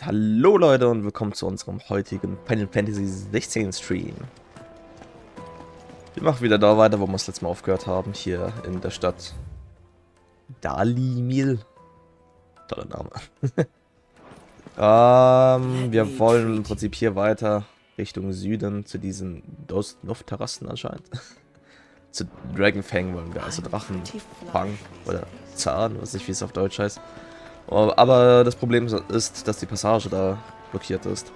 Hallo Leute und willkommen zu unserem heutigen Final Fantasy 16 Stream. Wir machen wieder da weiter, wo wir das letzte Mal aufgehört haben, hier in der Stadt Dalimil. Toller Name. Wir wollen im Prinzip hier weiter Richtung Süden zu diesen Luftterrassen anscheinend. Zu Dragonfang wollen wir, also Drachenfang oder Zahn, weiß nicht wie es auf Deutsch heißt. Aber das Problem ist, dass die Passage da blockiert ist.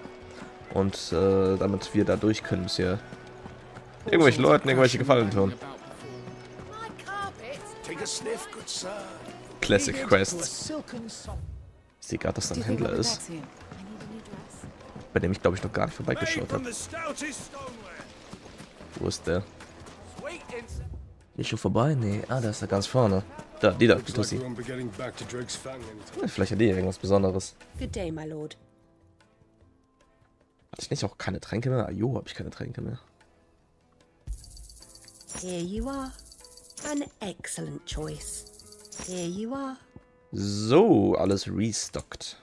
Und damit wir da durch können, müssen wir irgendwelchen Leuten irgendwelche Gefallen tun. Classic Quests. Ich sehe gerade, dass da ein Händler ist, bei dem ich glaube ich noch gar nicht vorbeigeschaut habe. Wo ist der? Nicht schon vorbei? Nee, da ist er ganz vorne. Da, die Tussi. Vielleicht hat die irgendwas Besonderes. Good day, my lord. Hatte ich nicht auch keine Tränke mehr? Jo, habe ich keine Tränke mehr. Here you are. An excellent choice. Here you are. So, alles restockt.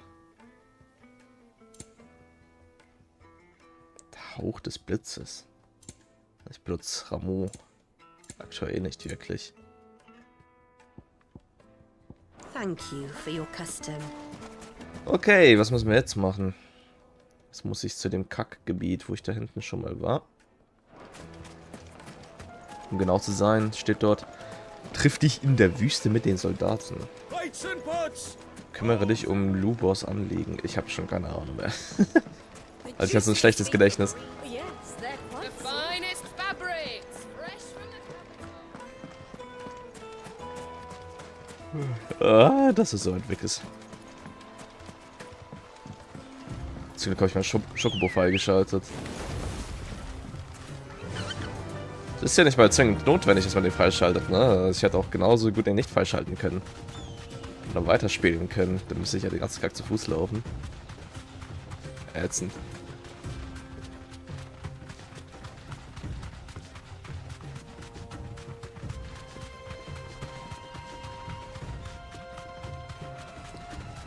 Der Hauch des Blitzes. Ich benutze Rameau aktuell nicht wirklich. Thank you for your custom. Okay, was müssen wir jetzt machen? Jetzt muss ich zu dem Kackgebiet, wo ich da hinten schon mal war. Um genau zu sein, steht dort: Triff dich in der Wüste mit den Soldaten. Kümmere dich um Lubos Anliegen. Ich habe schon keine Ahnung mehr. Also ich habe so ein schlechtes Gedächtnis. Das ist so entwickelt. Zum Glück habe ich mein Schokobo freigeschaltet. Es ist ja nicht mal zwingend notwendig, dass man den freischaltet, ne? Also ich hätte auch genauso gut den nicht freischalten können. Oder weiterspielen können. Dann müsste ich ja den ganzen Tag zu Fuß laufen. Ätzend.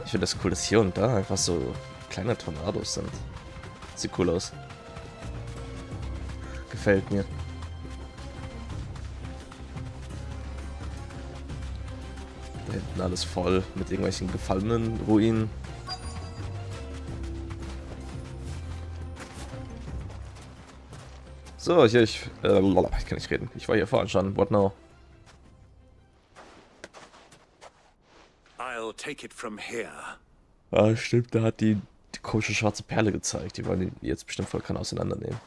Ich finde das cool, dass hier und da einfach so kleine Tornados sind. Sieht cool aus. Gefällt mir. Da hinten alles voll mit irgendwelchen gefallenen Ruinen. So, hier, ich kann nicht reden. Ich war hier vorhin schon. What now? I'll take it from here. Ah, stimmt, da hat die komische schwarze Perle gezeigt. Die wollen die jetzt bestimmt voll kann auseinandernehmen.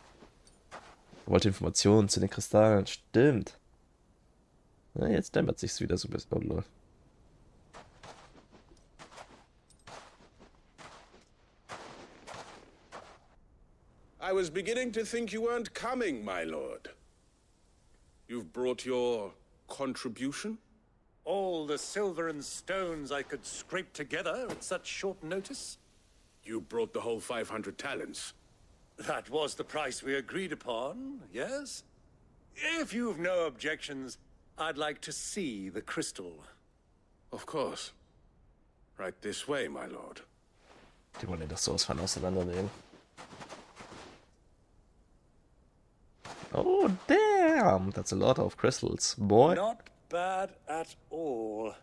Wollte Informationen zu den Kristallen. Stimmt. Na, jetzt dämmert sich's wieder so ein bisschen. Oh, lol. I was beginning to think you weren't coming, my lord. You've brought your contribution? All the silver and stones I could scrape together at such short notice? You brought the whole 500 talents. That was the price we agreed upon, yes? If you've no objections, I'd like to see the crystal. Of course. Right this way, my lord. Die wollen das sowas von auseinandernehmen. Oh, damn! That's a lot of crystals, boy. Not bad at all.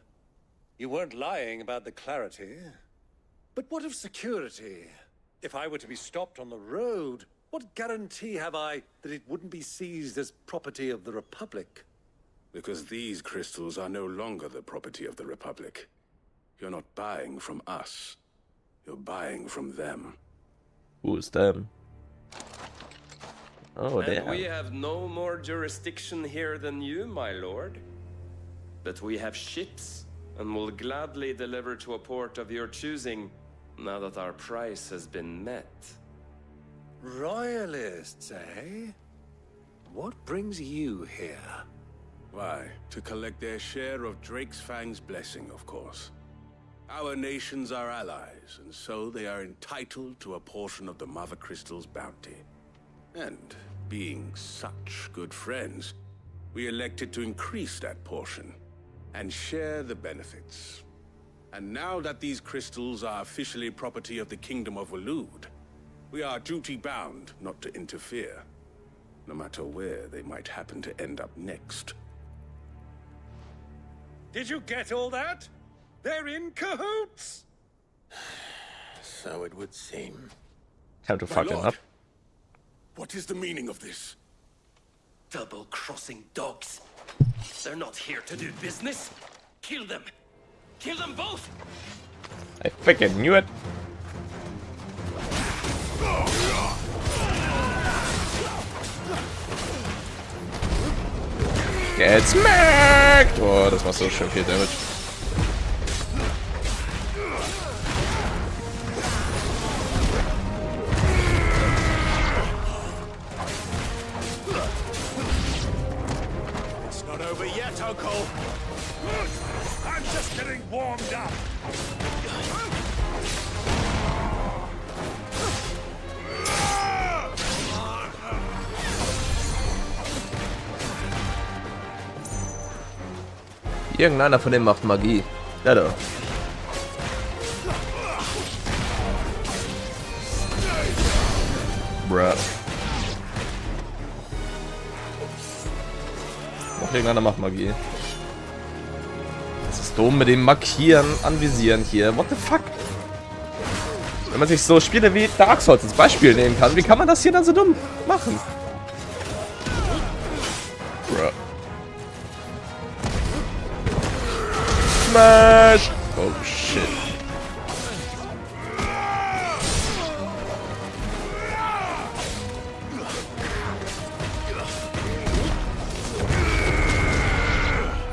You weren't lying about the clarity. But what of security? If I were to be stopped on the road, what guarantee have I that it wouldn't be seized as property of the Republic? Because these crystals are no longer the property of the Republic. You're not buying from us. You're buying from them. Who's them? Oh, And damn. we have no more jurisdiction here than you, my lord. But we have ships, and will gladly deliver to a port of your choosing, now that our price has been met. Royalists, eh? What brings you here? Why, to collect their share of Drakesfang's blessing, of course. Our nations are allies, and so they are entitled to a portion of the Mother Crystal's bounty. And, being such good friends, we elected to increase that portion and share the benefits. And now that these crystals are officially property of the Kingdom of Waloed, we are duty-bound not to interfere, no matter where they might happen to end up next. Did you get all that? They're in cahoots! So it would seem. Time to fuck him Lord, up. what is the meaning of this? Double-crossing dogs. They're not here to do business. Kill them. Kill them both. I freaking knew it. Get smacked! Oh, das macht so schön viel Damage. It's not over yet, Uncle. I'm just getting warmed up. Irgendeiner von denen macht Magie. Ja, da. Bruh. Noch irgendeiner macht Magie. Das ist dumm mit dem Markieren, Anvisieren hier. What the fuck? Wenn man sich so Spiele wie Dark Souls als Beispiel nehmen kann, wie kann man das hier dann so dumm machen? Bruh. Smash! Oh shit.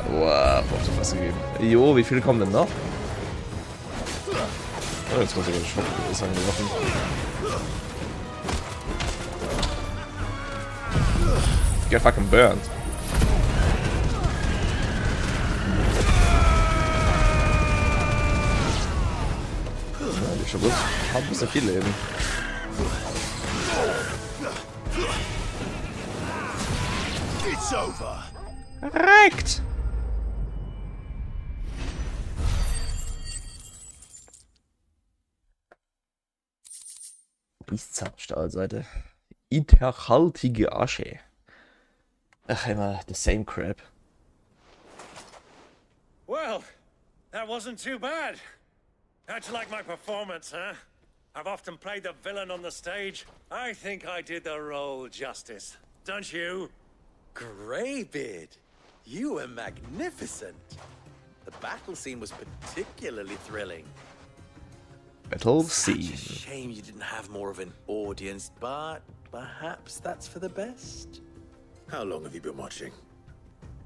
Wow, auf so was gegeben. Jo, wie viele kommen denn noch? Oh, jetzt muss ich den Schmuck angeworfen. Get fucking burned. Ja, schon gut. Haben ein bisschen viel Leben. It's over. Korrekt! Stahlseite. Interhaltige Asche. Ach, immer the same crap. Well, that wasn't too bad. How'd you like my performance, huh? I've often played the villain on the stage. I think I did the role justice. Don't you? Greybeard, you were magnificent. The battle scene was particularly thrilling. Battle Such scene. a shame you didn't have more of an audience, but perhaps that's for the best. How long have you been watching?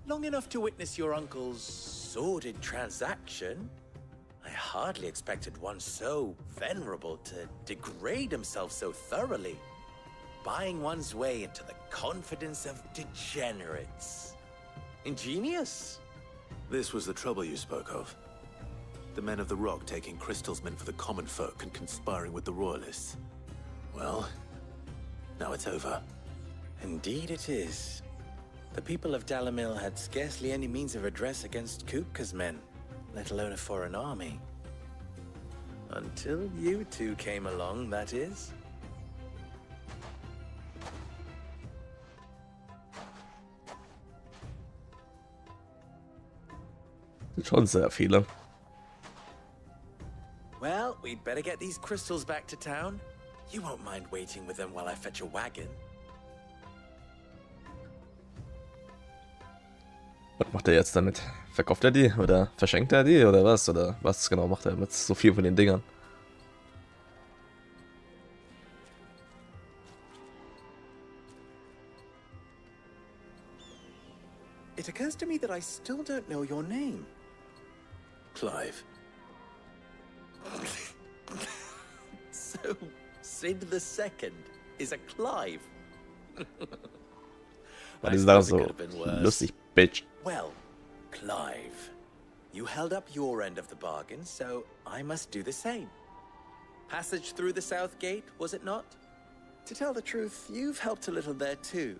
Long enough to witness your uncle's sordid transaction. I hardly expected one so venerable to degrade himself so thoroughly, buying one's way into the confidence of degenerates. Ingenious. This was the trouble you spoke of. The men of the Rock taking crystals meant for the common folk and conspiring with the Royalists. Well, now it's over. Indeed it is. The people of Dalamil had scarcely any means of redress against Kupka's men, let alone a foreign army. Until you two came along, that is. Schon sehr viele. Well, we'd better get these crystals back to town. You won't mind waiting with them while I fetch a wagon. Was macht er jetzt damit? Verkauft er die? Oder verschenkt er die? Oder was? Oder was genau macht er mit so viel von den Dingern? It occurs to me that I still don't know your name. Clive. So, Sid the Second is a Clive. Was I ist da suppose it so could have been worse. lustig, Bitch? Well, Clive, you held up your end of the bargain, so I must do the same. Passage through the South Gate, was it not? To tell the truth, you've helped a little there too.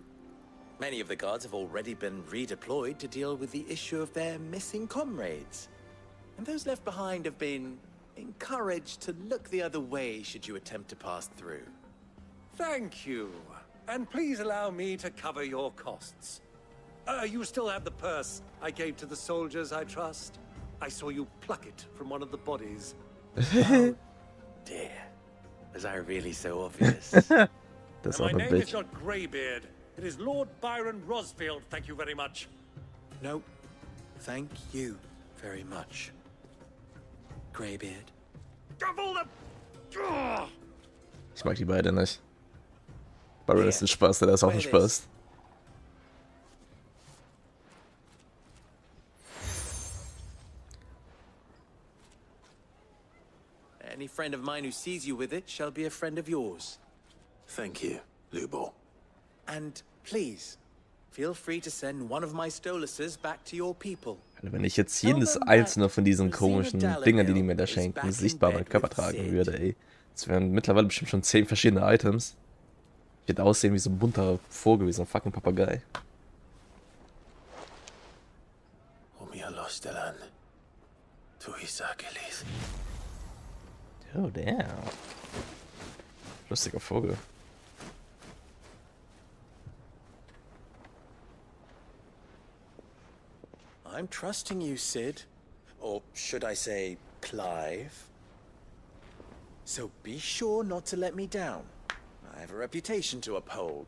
Many of the guards have already been redeployed to deal with the issue of their missing comrades. and those left behind have been encouraged to look the other way should you attempt to pass through. Thank you. And please allow me to cover your costs. You still have the purse I gave to the soldiers, I trust? I saw you pluck it from one of the bodies. Oh, dear. Was I really so obvious? Das ist And auch my ein name is Bitch. not Greybeard. It is Lord Byron Rosfield, thank you very much. No, thank you very much, Greybeard. Double the... Ugh! Ich mag die beiden nicht. Byron ist ein Spaß, der ist auch ein Spaß. Any friend of mine who sees you with it shall be a friend of yours. Thank you, Lubo. And please, feel free to send one of my stoluses back to your people. Also wenn ich jetzt jedes einzelne von diesen komischen Dingern, die mir da schenken, sichtbar meinen Körper tragen würde, ey. Das wären mittlerweile bestimmt schon 10 verschiedene Items. Ich würde aussehen wie so ein bunter Vogel, wie so ein fucking Papagei. Oh, damn. Lustiger Vogel. I'm trusting you, Sid. Or should I say, Clive. So be sure not to let me down. I have a reputation to uphold.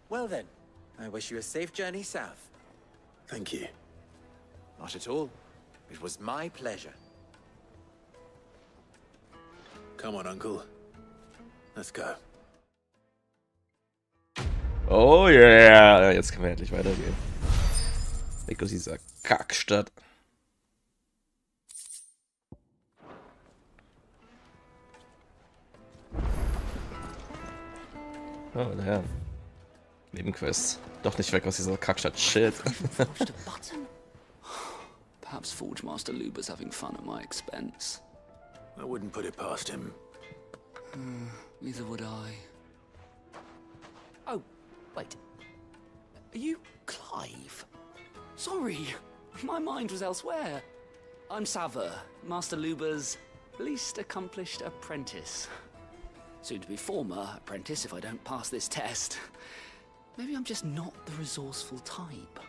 Well then, I wish you a safe journey south. Thank you. Not at all. It was my pleasure. Come on, Uncle. Let's go. Oh yeah! Jetzt können wir endlich weitergehen. Weg aus dieser Kackstadt. Oh, damn. Nebenquests. Doch nicht weg aus dieser Kackstadt. Shit. Forged a button? Perhaps Forge Master Luber's having fun at my expense. I wouldn't put it past him. Neither would I. Oh, wait. Are you Clive? Sorry, my mind was elsewhere. I'm Saver, Master Luber's least accomplished apprentice. Soon to be former apprentice if I don't pass this test. Maybe I'm just not the resourceful type.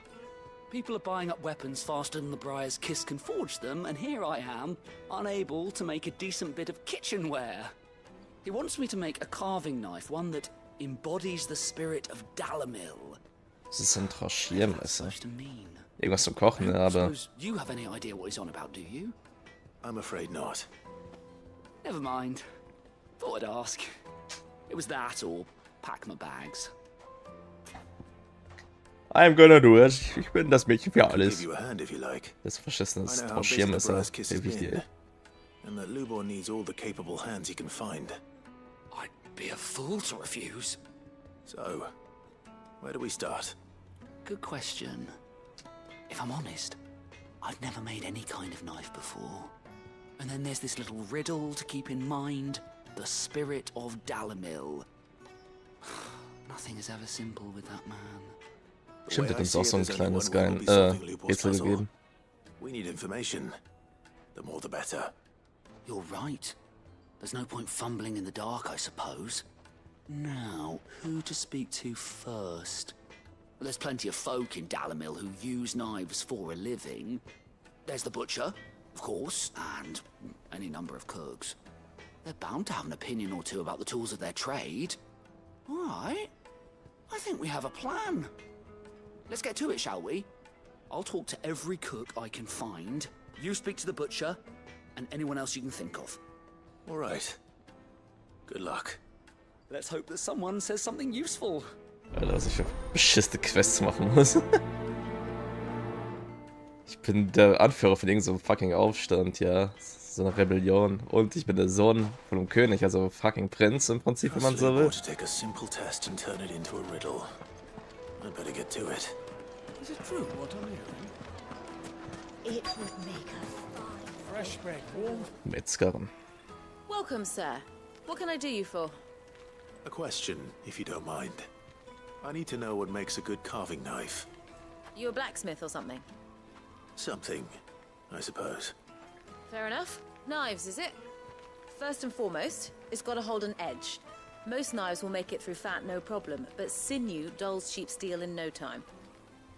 People are buying up weapons faster than the Briar's Kiss can forge them, and here I am, unable to make a decent bit of kitchenware. He wants me to make a carving knife, one that embodies the spirit of Dalamil. Das ist ein Tranchiermesser. Supposed to mean. Irgendwas zum Kochen, ja, aber... Suppose you have any idea what he's on about, do you? I'm afraid not. Never mind. Thought I'd ask. It was that or pack my bags. I'm gonna do it. Ich bin das Mädchen für Give alles. you a hand if you like. Das verschissenes I know how busy the Tranchiermesser. Briar's Kiss has Hilf ich been, dir. and that Lubor needs all the capable hands he can find. I'd be a fool to refuse. So, where do we start? Good question. If I'm honest, I've never made any kind of knife before. And then there's this little riddle to keep in mind. The spirit of Dalamil. Nothing is ever simple with that man. Stimmt, hat uns auch so ein kleines Rätsel gegeben. We need information. The more the better. You're right. There's no point fumbling in the dark, I suppose. Now, who to speak to first? Well, there's plenty of folk in Dalamil who use knives for a living. There's the butcher, of course, and any number of cooks. They're bound to have an opinion or two about the tools of their trade. All right. I think we have a plan. Let's get to it, shall we? I'll talk to every cook I can find. You speak to the butcher, and anyone else you can think of. All right. Good luck. Let's hope that someone says something useful. Alter, was ich für beschissene Quests machen muss. Ich bin der Anführer von irgendeinem fucking Aufstand, ja. So eine Rebellion. Und ich bin der Sohn von einem König, also fucking Prinz im Prinzip, wenn man so will. To take a simple test and turn it into a riddle. I'd better get to it. Is it true what I'm hearing? It would make a fine Fresh bread, warm. Metzgerin. Welcome, sir. What can I do you for? A question, if you don't mind. I need to know what makes a good carving knife. You a blacksmith or something? Something, I suppose. Fair enough. Knives, is it? First and foremost, it's got to hold an edge. Most knives will make it through fat, no problem, but sinew dulls cheap steel in no time.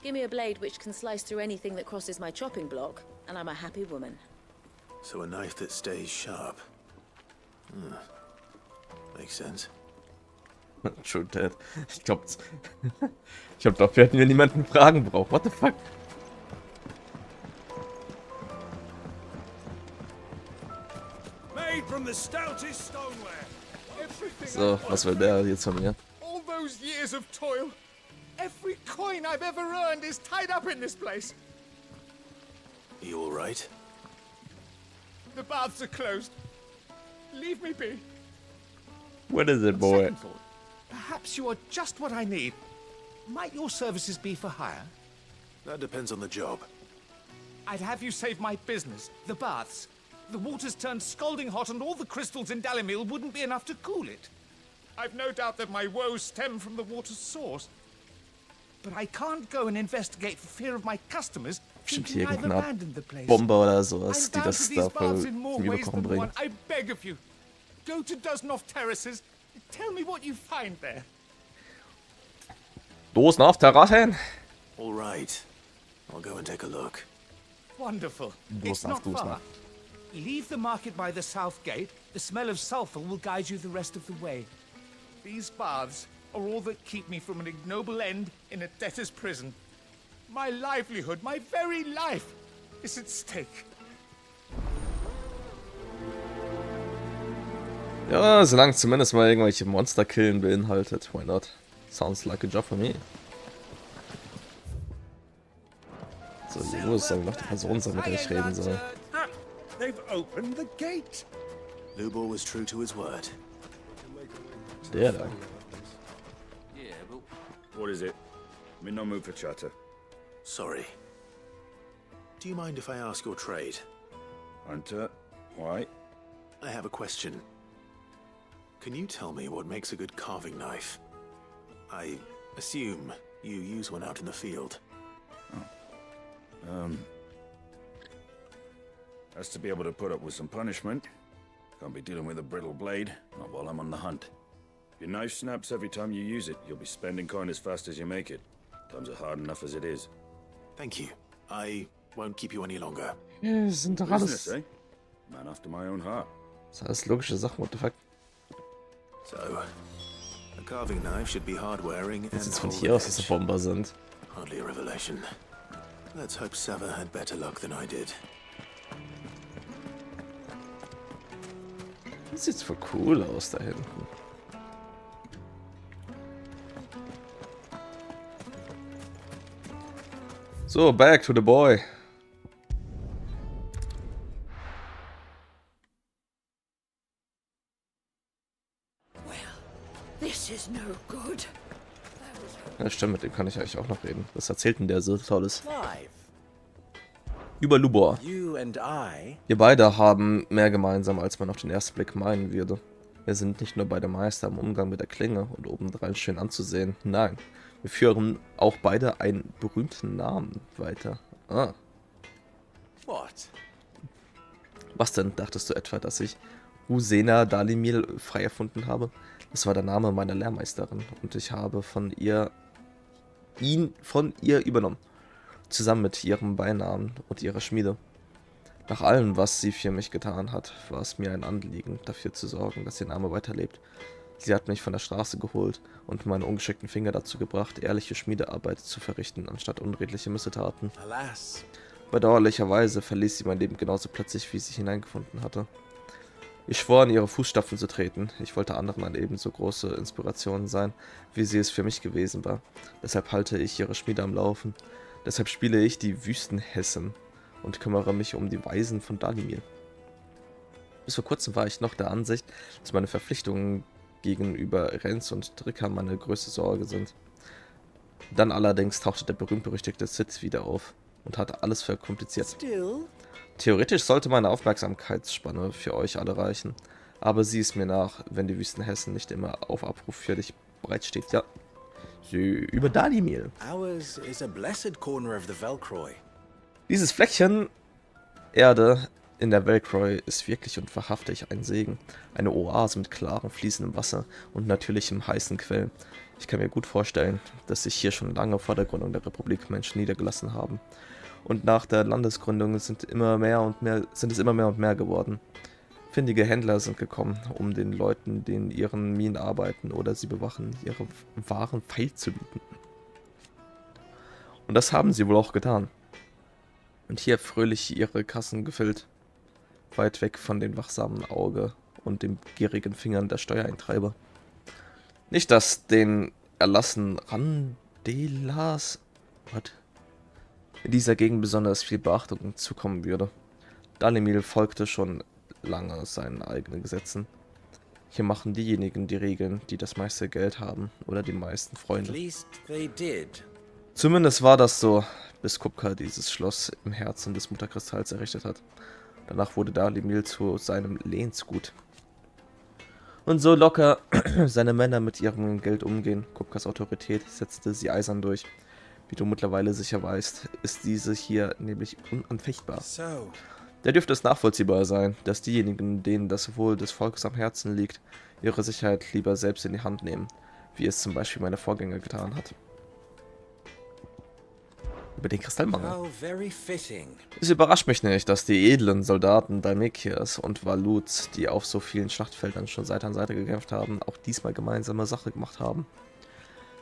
Give me a blade which can slice through anything that crosses my chopping block, and I'm a happy woman. So a knife that stays sharp. Makes sense. True Dad. Ich glaub, dafür hätten wir niemanden fragen braucht. What the fuck? Made from the stoutest stoneware. So, was will der jetzt von mir? All those years of toil. Every coin I've ever earned is tied up in this place. You all right? The baths are closed. Leave me be. What is it, boy? Second thought, perhaps you are just what I need. Might your services be for hire? That depends on the job. I'd have you save my business, the baths. The water's turned scalding hot and all the crystals in Dalimil wouldn't be enough to cool it. I've no doubt that my woes stem from the water's source. But I can't go and investigate for fear of my customers Bestimmt thinking hier I've irgendeine abandoned the place. Bombe oder sowas, I'm die bound das to da these voll baths in more zum ways Überkochen than one. bringt. I beg of you. Go to Dusnoff Terraces. Tell me what you find there. Los, auf Terrassen! All right. I'll go and take a look. Wonderful. Los, It's not los, far. nach. Leave the market by the south gate. The smell of sulfur will guide you the rest of the way. These baths are all that keep me from an ignoble end in a debtor's prison. My livelihood, my very life, is at stake. Ja, solange zumindest mal irgendwelche Monster killen beinhaltet. Why not? Sounds like a job for me. So, hier muss dann noch die Person sein, mit der ich reden soll. Ah, they've opened the gate. Lubor was true to his word. Der da. What is it? I'm in no mood for chatter. Sorry. Do you mind if I ask your trade? Hunter, why? I have a question. Can you tell me what makes a good carving knife? I assume you use one out in the field. Has to be able to put up with some punishment. Can't be dealing with a brittle blade, not while I'm on the hunt. If your knife snaps every time you use it, you'll be spending coin as fast as you make it. Times are hard enough as it is. Thank you. I won't keep you any longer. Ja, das sind doch Business, alles, eh? Man after my own heart. das sind alles logische Sachen, what the fuck. So, a carving knife should be hard-wearing Dass and jetzt von hold hier an aus diese edge. Bomber sind. Hardly a revelation. Let's hope Sava had better luck than I did. Das sieht voll cool aus da hinten. So, back to the boy. This is no good. Ja, stimmt, mit dem kann ich eigentlich auch noch reden. Was erzählt denn der so Tolles? Clive, Über Lubor. you and I. Wir beide haben mehr gemeinsam, als man auf den ersten Blick meinen würde. Wir sind nicht nur beide Meister im Umgang mit der Klinge und obendrein schön anzusehen. Nein, wir führen auch beide einen berühmten Namen weiter. Ah. What? Was denn? Dachtest du etwa, dass ich Rosena Dalimil frei erfunden habe? Das war der Name meiner Lehrmeisterin und ich habe ihn von ihr übernommen. Zusammen mit ihrem Beinamen und ihrer Schmiede. Nach allem, was sie für mich getan hat, war es mir ein Anliegen, dafür zu sorgen, dass ihr Name weiterlebt. Sie hat mich von der Straße geholt und meine ungeschickten Finger dazu gebracht, ehrliche Schmiedearbeit zu verrichten, anstatt unredliche Missetaten. Alas. Bedauerlicherweise verließ sie mein Leben genauso plötzlich, wie sie hineingefunden hatte. Ich schwor, in ihre Fußstapfen zu treten. Ich wollte anderen eine ebenso große Inspiration sein, wie sie es für mich gewesen war. Deshalb halte ich ihre Schmiede am Laufen. Deshalb spiele ich die Wüstenhessen und kümmere mich um die Weisen von Dalimil. Bis vor kurzem war ich noch der Ansicht, dass meine Verpflichtungen gegenüber Renz und Dricker meine größte Sorge sind. Dann allerdings tauchte der berühmt-berüchtigte Sid wieder auf und hat alles verkompliziert. Still? Theoretisch sollte meine Aufmerksamkeitsspanne für euch alle reichen, Aber sieh es mir nach, wenn die Wüstenhessen nicht immer auf Abruf für dich bereitsteht. Ja, über Dalimil. Ours is a blessed corner of the Velcroy. Dieses Fleckchen Erde in der Velcroy ist wirklich und wahrhaftig ein Segen. Eine Oase mit klarem, fließendem Wasser und natürlichem heißen Quell. Ich kann mir gut vorstellen, dass sich hier schon lange vor der Gründung der Republik Menschen niedergelassen haben. Und nach der Landesgründung sind es immer mehr und mehr geworden. Findige Händler sind gekommen, um den Leuten, die in ihren Minen arbeiten oder sie bewachen, ihre Waren feil zu bieten. Und das haben sie wohl auch getan. Und hier fröhlich ihre Kassen gefüllt, weit weg von dem wachsamen Auge und den gierigen Fingern der Steuereintreiber. Nicht, dass den Erlassen Randelas in dieser Gegend besonders viel Beachtung zukommen würde. Dalimil folgte schon lange seinen eigenen Gesetzen. Hier machen diejenigen die Regeln, die das meiste Geld haben oder die meisten Freunde. Zumindest war das so, bis Kupka dieses Schloss im Herzen des Mutterkristalls errichtet hat. Danach wurde Dalimil zu seinem Lehnsgut. Und so locker seine Männer mit ihrem Geld umgehen, Kupkas Autorität setzte sie eisern durch. Wie du mittlerweile sicher weißt, ist diese hier nämlich unanfechtbar. Da dürfte es nachvollziehbar sein, dass diejenigen, denen das Wohl des Volkes am Herzen liegt, ihre Sicherheit lieber selbst in die Hand nehmen, wie es zum Beispiel meine Vorgänger getan hat. Über den Kristallmangel. Es überrascht mich nicht, dass die edlen Soldaten Dalmekias und Valuts, die auf so vielen Schlachtfeldern schon Seite an Seite gekämpft haben, auch diesmal gemeinsame Sache gemacht haben.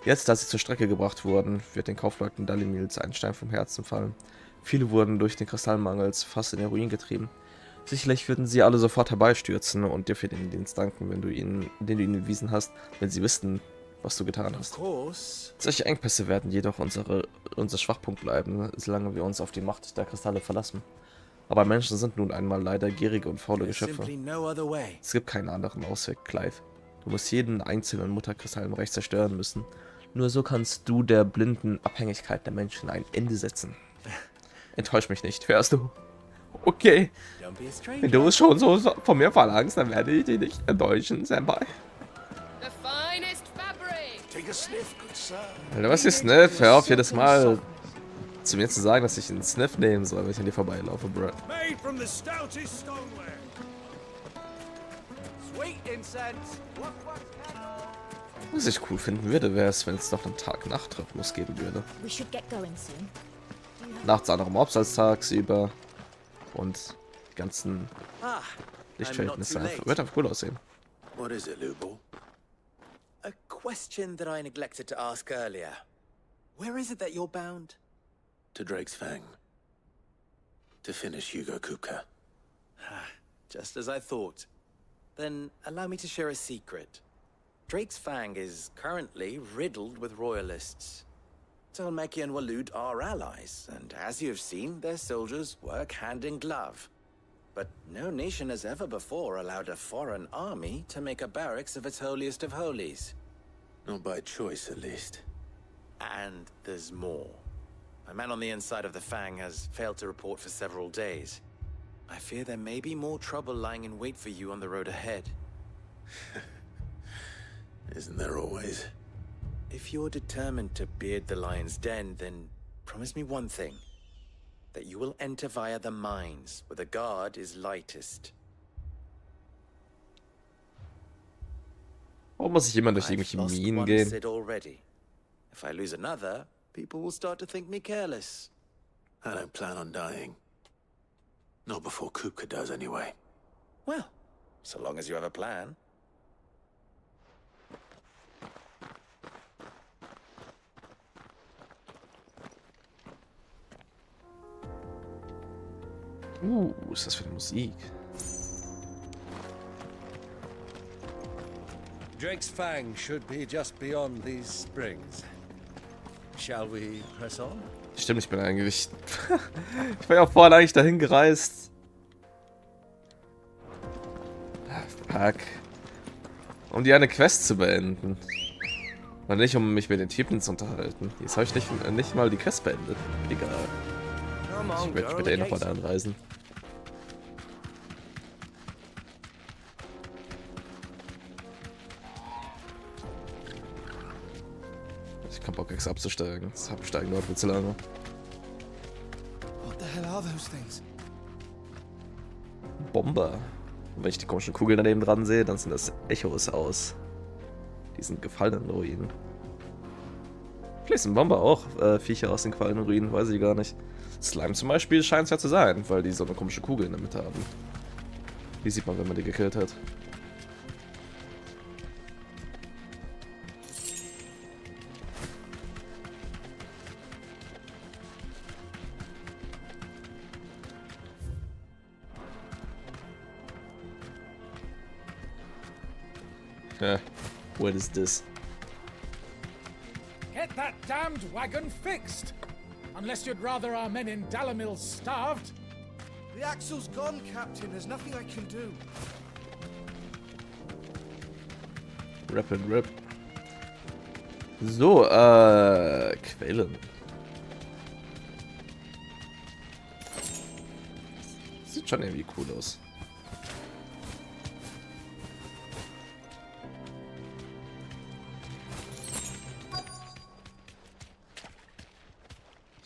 Jetzt, da sie zur Strecke gebracht wurden, wird den Kaufleuten Dalimils ein Stein vom Herzen fallen. Viele wurden durch den Kristallmangels fast in den Ruin getrieben. Sicherlich würden sie alle sofort herbeistürzen und dir für den Dienst danken, den du ihnen erwiesen hast, wenn sie wüssten, was du getan hast. Solche Engpässe werden jedoch unser Schwachpunkt bleiben, solange wir uns auf die Macht der Kristalle verlassen. Aber Menschen sind nun einmal leider gierige und faule Geschöpfe. Es gibt keinen anderen Ausweg, Clive. Du musst jeden einzelnen Mutterkristall im Recht zerstören müssen. Nur so kannst du der blinden Abhängigkeit der Menschen ein Ende setzen. Enttäusch mich nicht, hörst du? Okay. Wenn du es schon so von mir verlangst, dann werde ich dich nicht enttäuschen, Senpai. Alter, was ist Sniff? Hör auf, jedes Mal zu mir zu sagen, dass ich einen Sniff nehmen soll, wenn ich an dir vorbeilaufe, bro. Was ich cool finden würde, wäre es, wenn es noch einen Tag-Nacht-Rhythmus geben würde. Nachts andere Mobs als tagsüber und die ganzen Lichtverhältnisse. Wird einfach cool aussehen. What is it, Lubo? A question that I neglected to ask earlier. Where is it that you're bound? To Drake's Fang. To finish Hugo Kupka. Just as I thought. Then allow me to share a secret. Drake's Fang is currently riddled with royalists. Tolmeki and Walud are allies, and as you have seen, their soldiers work hand in glove. But no nation has ever before allowed a foreign army to make a barracks of its holiest of holies. Not by choice, at least. And there's more. A man on the inside of the Fang has failed to report for several days. I fear there may be more trouble lying in wait for you on the road ahead. Isn't there always? If you're determined to beard the lion's den, then promise me one thing. That you will enter via the mines, where the guard is lightest. Warum muss ich immer durch irgendwelche Minen gehen? If I lose another, people will start to think me careless. I don't plan on dying. Not before Kupka does, anyway. Well, so long as you have a plan. Was ist das für eine Musik? Drake's Fang should be just beyond these springs. Shall we press on? Stimmt, ich bin eigentlich... ich war ja vorhin eigentlich dahin gereist. Fuck. Um die eine Quest zu beenden. Und nicht, um mich mit den Typen zu unterhalten. Jetzt habe ich nicht mal die Quest beendet. Egal. Ich werde später eh noch mal da anreisen. Ich kann Bock, X abzusteigen. Das Absteigen dauert viel zu lange. What the hell are those things? Bomber. Und wenn ich die komischen Kugeln daneben dran sehe, dann sind das Echos aus diesen gefallenen Ruinen. Vielleicht sind Bomber auch Viecher aus den gefallenen Ruinen, weiß ich gar nicht. Slime zum Beispiel scheint es ja zu sein, weil die so eine komische Kugel in der Mitte haben. Die sieht man, wenn man die gekillt hat. What is this? Get that damned wagon fixed! Unless you'd rather our men in Dalamil starved. The axle's gone, Captain. There's nothing I can do. Rip and Rip. So, Quellen. Sieht schon irgendwie cool aus.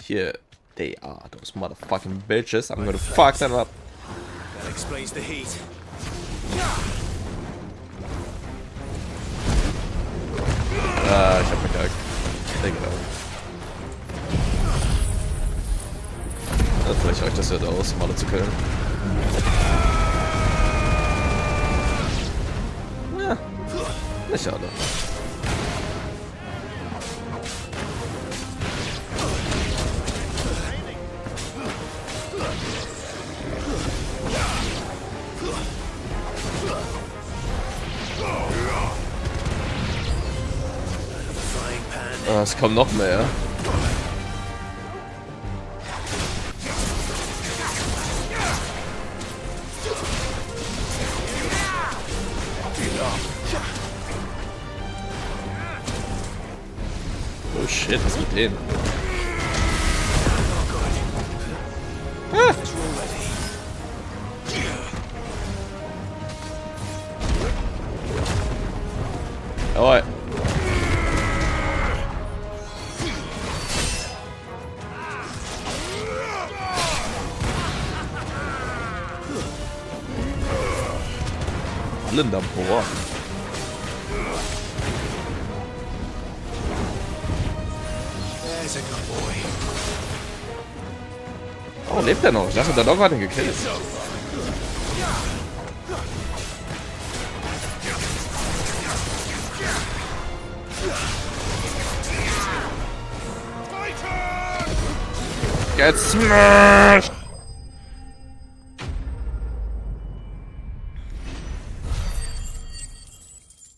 Here they are, those motherfucking bitches. I'm gonna fuck them up. That explains the heat. Ich hab verkackt. Genau. Ja, vielleicht reicht das ja da aus, um alle zu killen. Ja, nicht alle. Es kommt noch mehr. Oh shit, was ist mit denen? Ah. Jawohl. Davor. Oh, lebt er noch? Ich dachte, der Dog hat ihn gekillt. Get smashed!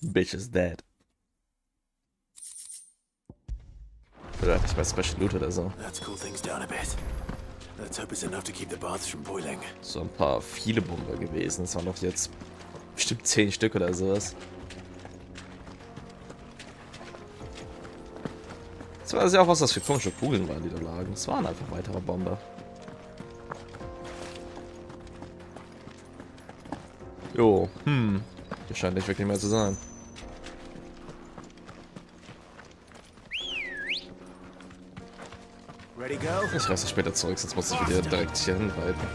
Bitch is dead. Oder nicht mal Special Loot oder so. So ein paar viele Bomber gewesen. Es waren noch jetzt bestimmt 10 Stück oder sowas. Das war ja auch was, für komische Kugeln waren, die da lagen. Es waren einfach weitere Bomber. Jo, das scheint nicht wirklich mehr zu sein. Ich reiße später zurück, sonst muss ich wieder direkt hier hinreiten.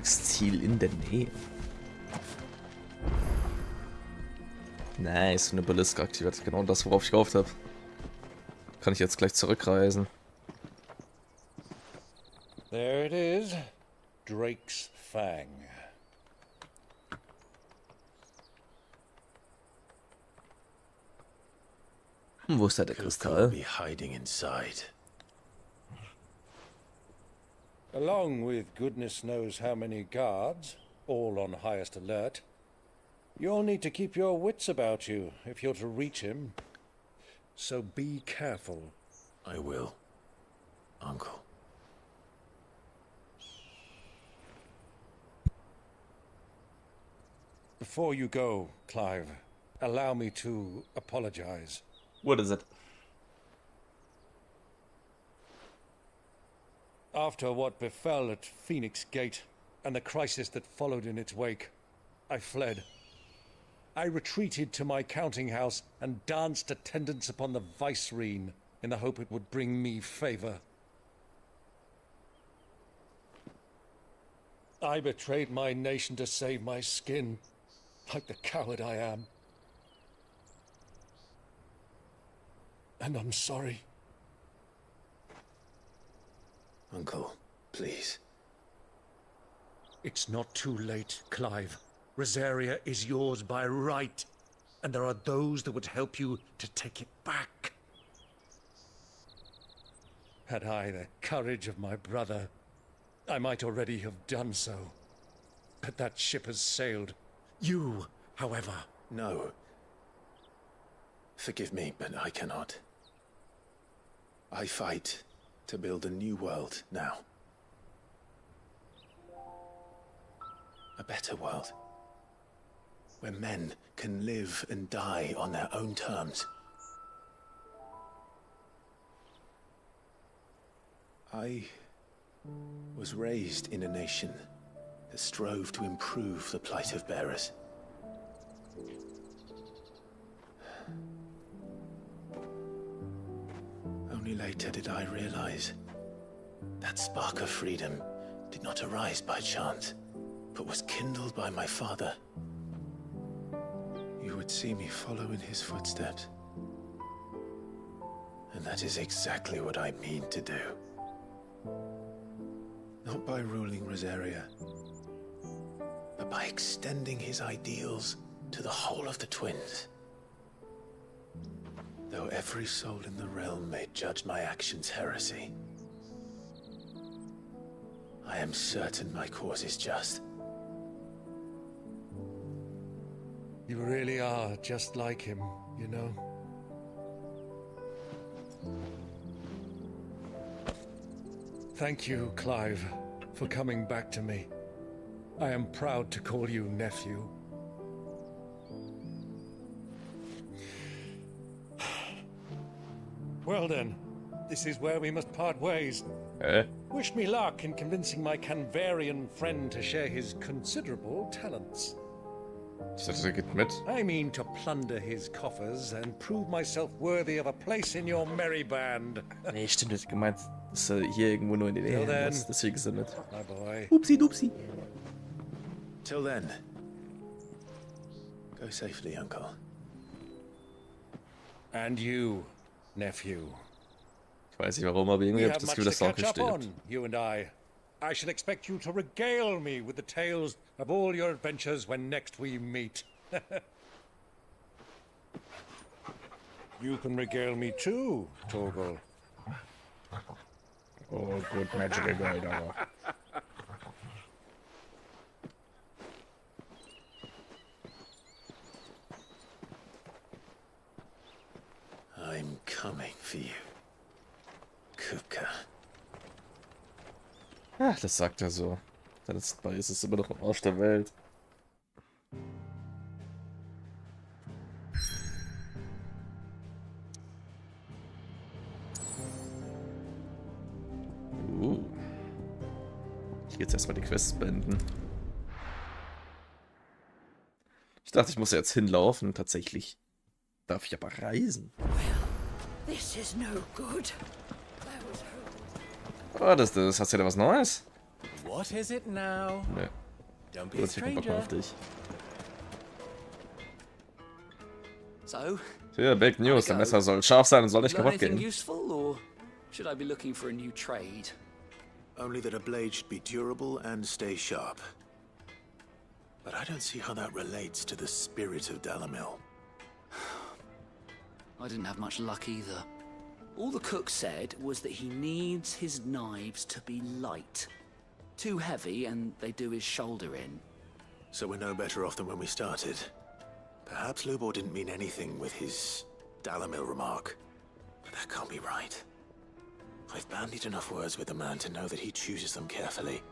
Ziel in der Nähe. Nice, eine Balliste aktiviert. Genau das, worauf ich gehofft habe. Kann ich jetzt gleich zurückreisen. There it is. Drake's Fang. Wo ist da der Kristall? Along with goodness knows how many guards, all on highest alert, you'll need to keep your wits about you if you're to reach him. So be careful. I will. Uncle. Before you go, Clive, allow me to apologize. What is it? After what befell at Phoenix Gate and the crisis that followed in its wake, I fled. I retreated to my counting house and danced attendance upon the vicereine in the hope it would bring me favor. I betrayed my nation to save my skin, like the coward I am. And I'm sorry. Uncle, please. It's not too late, Clive. Rosaria is yours by right, and there are those that would help you to take it back. Had I the courage of my brother, I might already have done so. But that ship has sailed. You, however... No. Forgive me, but I cannot. I fight to build a new world now. A better world. Where men can live and die on their own terms. I was raised in a nation that strove to improve the plight of bearers. Only later did I realize that spark of freedom did not arise by chance, but was kindled by my father. You would see me follow in his footsteps. And that is exactly what I mean to do. Not by ruling Rosaria, but by extending his ideals to the whole of the twins. Though every soul in the realm may judge my actions heresy, I am certain my cause is just. You really are just like him, you know? Thank you, Clive, for coming back to me. I am proud to call you nephew. Well then, this is where we must part ways. Wish me luck in convincing my Canvarian friend to share his considerable talents. I mean to plunder his coffers and prove myself worthy of a place in your merry band. Nee, stimmt nicht. Gemeint, dass er hier irgendwo nur in die Nähe muss. Deswegen ist er mit. My boy. Upsi dupsi. Till then, go safely, Uncle. And you, nephew. Ich weiß nicht warum, aber irgendwie habe ich das Gefühl, dass er auch gestirbt. You and I shall expect you to regale me with the tales of all your adventures when next we meet. You can regale me too, Torgal. Oh, good magical guy, aber. I'm coming for you, Kupka. Ja, das sagt er so. Dabei ist es immer noch im Arsch der Welt. Ich geh jetzt erstmal die Quests beenden. Ich dachte, ich muss jetzt hinlaufen. Tatsächlich darf ich aber reisen. This is no good. Oh, das hast du ja was Neues? What is it now? Nee. Don't be a Ich hab Bock mehr auf dich. So, Ja, Big News. Der Messer soll scharf sein und soll nicht learn kaputt anything gehen. useful, or should I be looking for a new trade? Only that a blade should be durable and stay sharp. But I don't see how that relates to the spirit of Dalamil. I didn't have much luck either. All the cook said was that he needs his knives to be light. Too heavy and they do his shoulder in. So we're no better off than when we started. Perhaps Lubor didn't mean anything with his Dalamil remark. But that can't be right. I've bandied enough words with the man to know that he chooses them carefully.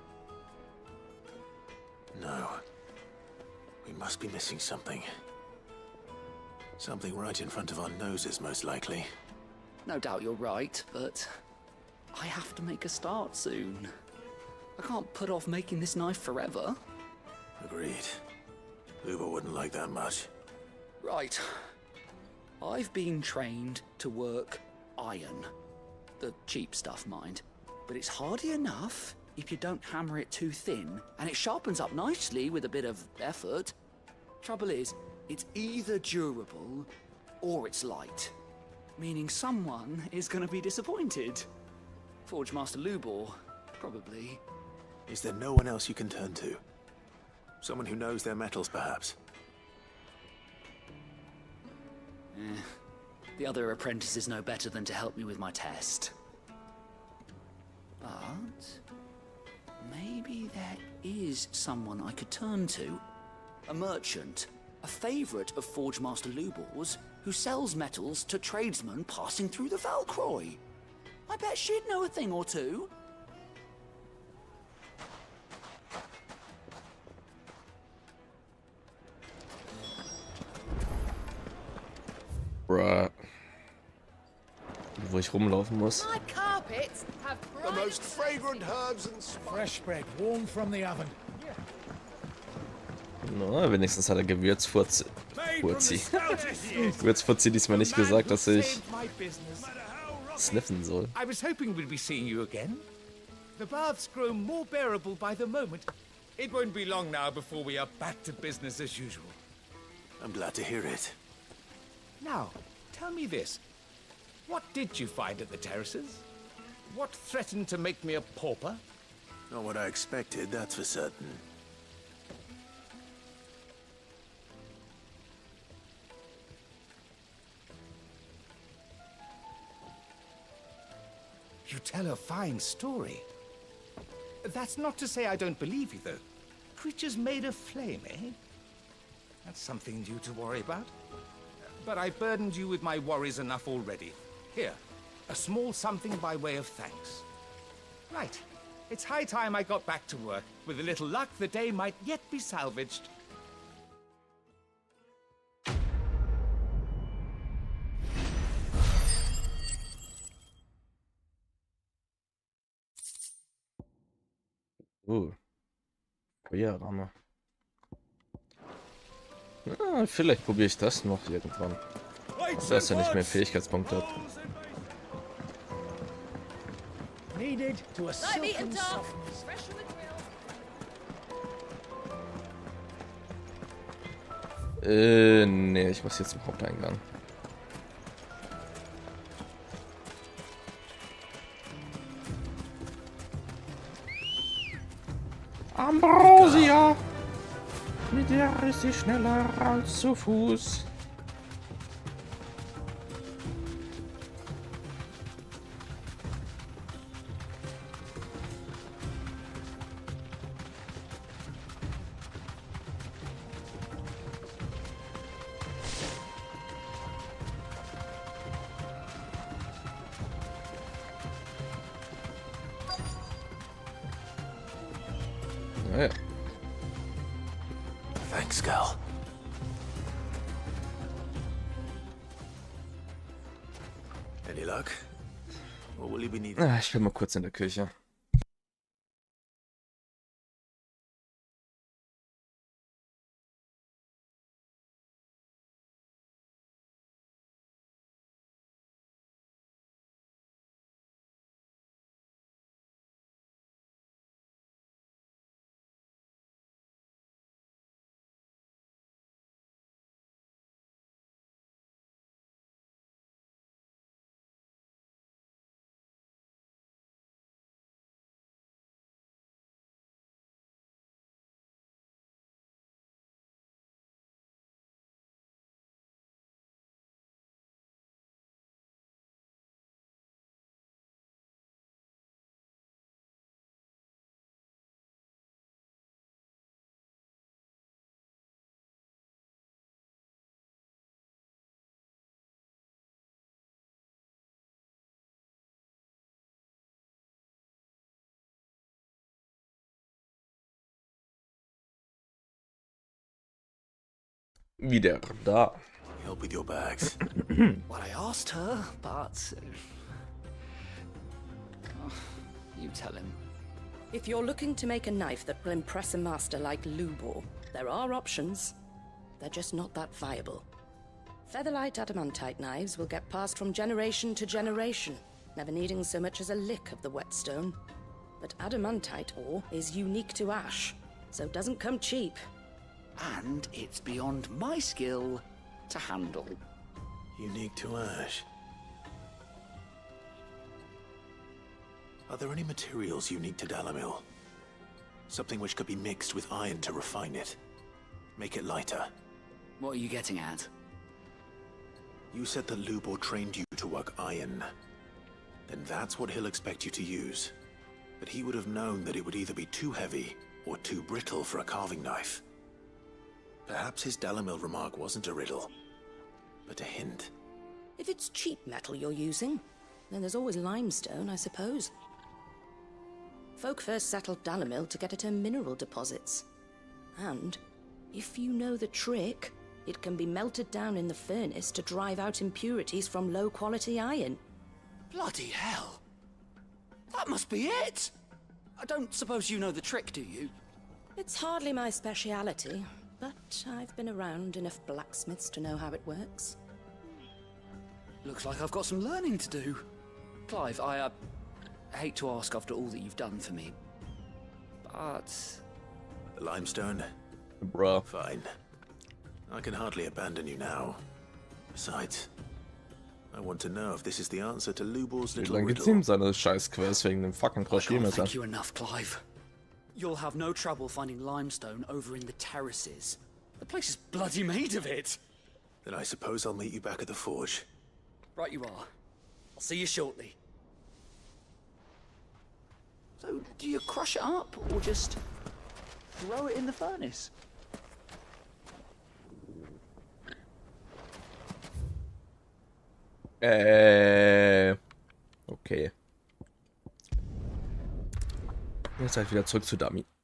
No. We must be missing something. Something right in front of our noses, most likely. No doubt you're right, but I have to make a start soon. I can't put off making this knife forever. Agreed. Uber wouldn't like that much. Right. I've been trained to work iron. The cheap stuff, mind. But it's hardy enough if you don't hammer it too thin, and it sharpens up nicely with a bit of effort. Trouble is, it's either durable or it's light. Meaning someone is gonna be disappointed. Forge Master Lubor, probably. Is there no one else you can turn to? Someone who knows their metals, perhaps? The other apprentices know better than to help me with my test. But maybe there is someone I could turn to. A merchant, a favorite of Forge Master Lubor's, who sells metals to tradesmen passing through the Valcroy. I bet she'd know a thing or two. Bruh. Wo ich rumlaufen muss. My carpets have The most fragrant herbs and Fresh bread, warm from the oven. Na, wenigstens hat er Gewürzfurzi. Gewürzfurzi diesmal nicht gesagt, dass ich sniffen soll. I was hoping we'd be seeing you again. The baths grow more bearable by the moment. It won't be long now before we are back to business as usual. I'm glad to hear it. Now, tell me this. What did you find at the terraces? What threatened to make me a pauper? Not what I expected, that's for certain. You tell a fine story. That's not to say I don't believe you, though. Creatures made of flame, eh? That's something new to worry about. But I burdened you with my worries enough already. Here, a small something by way of thanks. Right. It's high time I got back to work. With a little luck, the day might yet be salvaged. Feuerramme. Ja, vielleicht probiere ich das noch irgendwann. Dass er nicht mehr Fähigkeitspunkte hat. Needed to a silken softness. Nee, ich muss jetzt zum Haupteingang. Ambrosia! Mit der ist sie schneller als zu Fuß. Naja. Thanks, girl. Any luck? What will you be needing? Ich bin mal kurz in der Küche. Wieder da. Help with your bags. Well, I asked her, but... oh, you tell him. If you're looking to make a knife that will impress a master like Lubor, there are options. They're just not that viable. Featherlight adamantite knives will get passed from generation to generation, never needing so much as a lick of the whetstone. But adamantite ore is unique to ash, so it doesn't come cheap. And it's beyond my skill to handle. Unique to ash. Are there any materials unique to Dalamil? Something which could be mixed with iron to refine it. Make it lighter. What are you getting at? You said that Lubor trained you to work iron. Then that's what he'll expect you to use. But he would have known that it would either be too heavy or too brittle for a carving knife. Perhaps his Dalamil remark wasn't a riddle, but a hint. If it's cheap metal you're using, then there's always limestone, I suppose. Folk first settled Dalamil to get at her mineral deposits. And, if you know the trick, it can be melted down in the furnace to drive out impurities from low-quality iron. Bloody hell! That must be it! I don't suppose you know the trick, do you? It's hardly my speciality, but I've been around enough blacksmiths to know how it works. Looks like I've got some learning to do. Clive, I hate to ask after all that you've done for me, but... The limestone? Bruh. Fine. I can hardly abandon you now. Besides, I want to know if this is the answer to Lubor's Wie little lange riddle. geht's ihm seine Scheißquest wegen dem fucking I can't Crochiermesser? thank you enough, Clive. You'll have no trouble finding limestone over in the terraces. The place is bloody made of it. Then I suppose I'll meet you back at the forge. Right you are. I'll see you shortly. So, do you crush it up, or just throw it in the furnace? Okay. Jetzt halt wieder zurück zu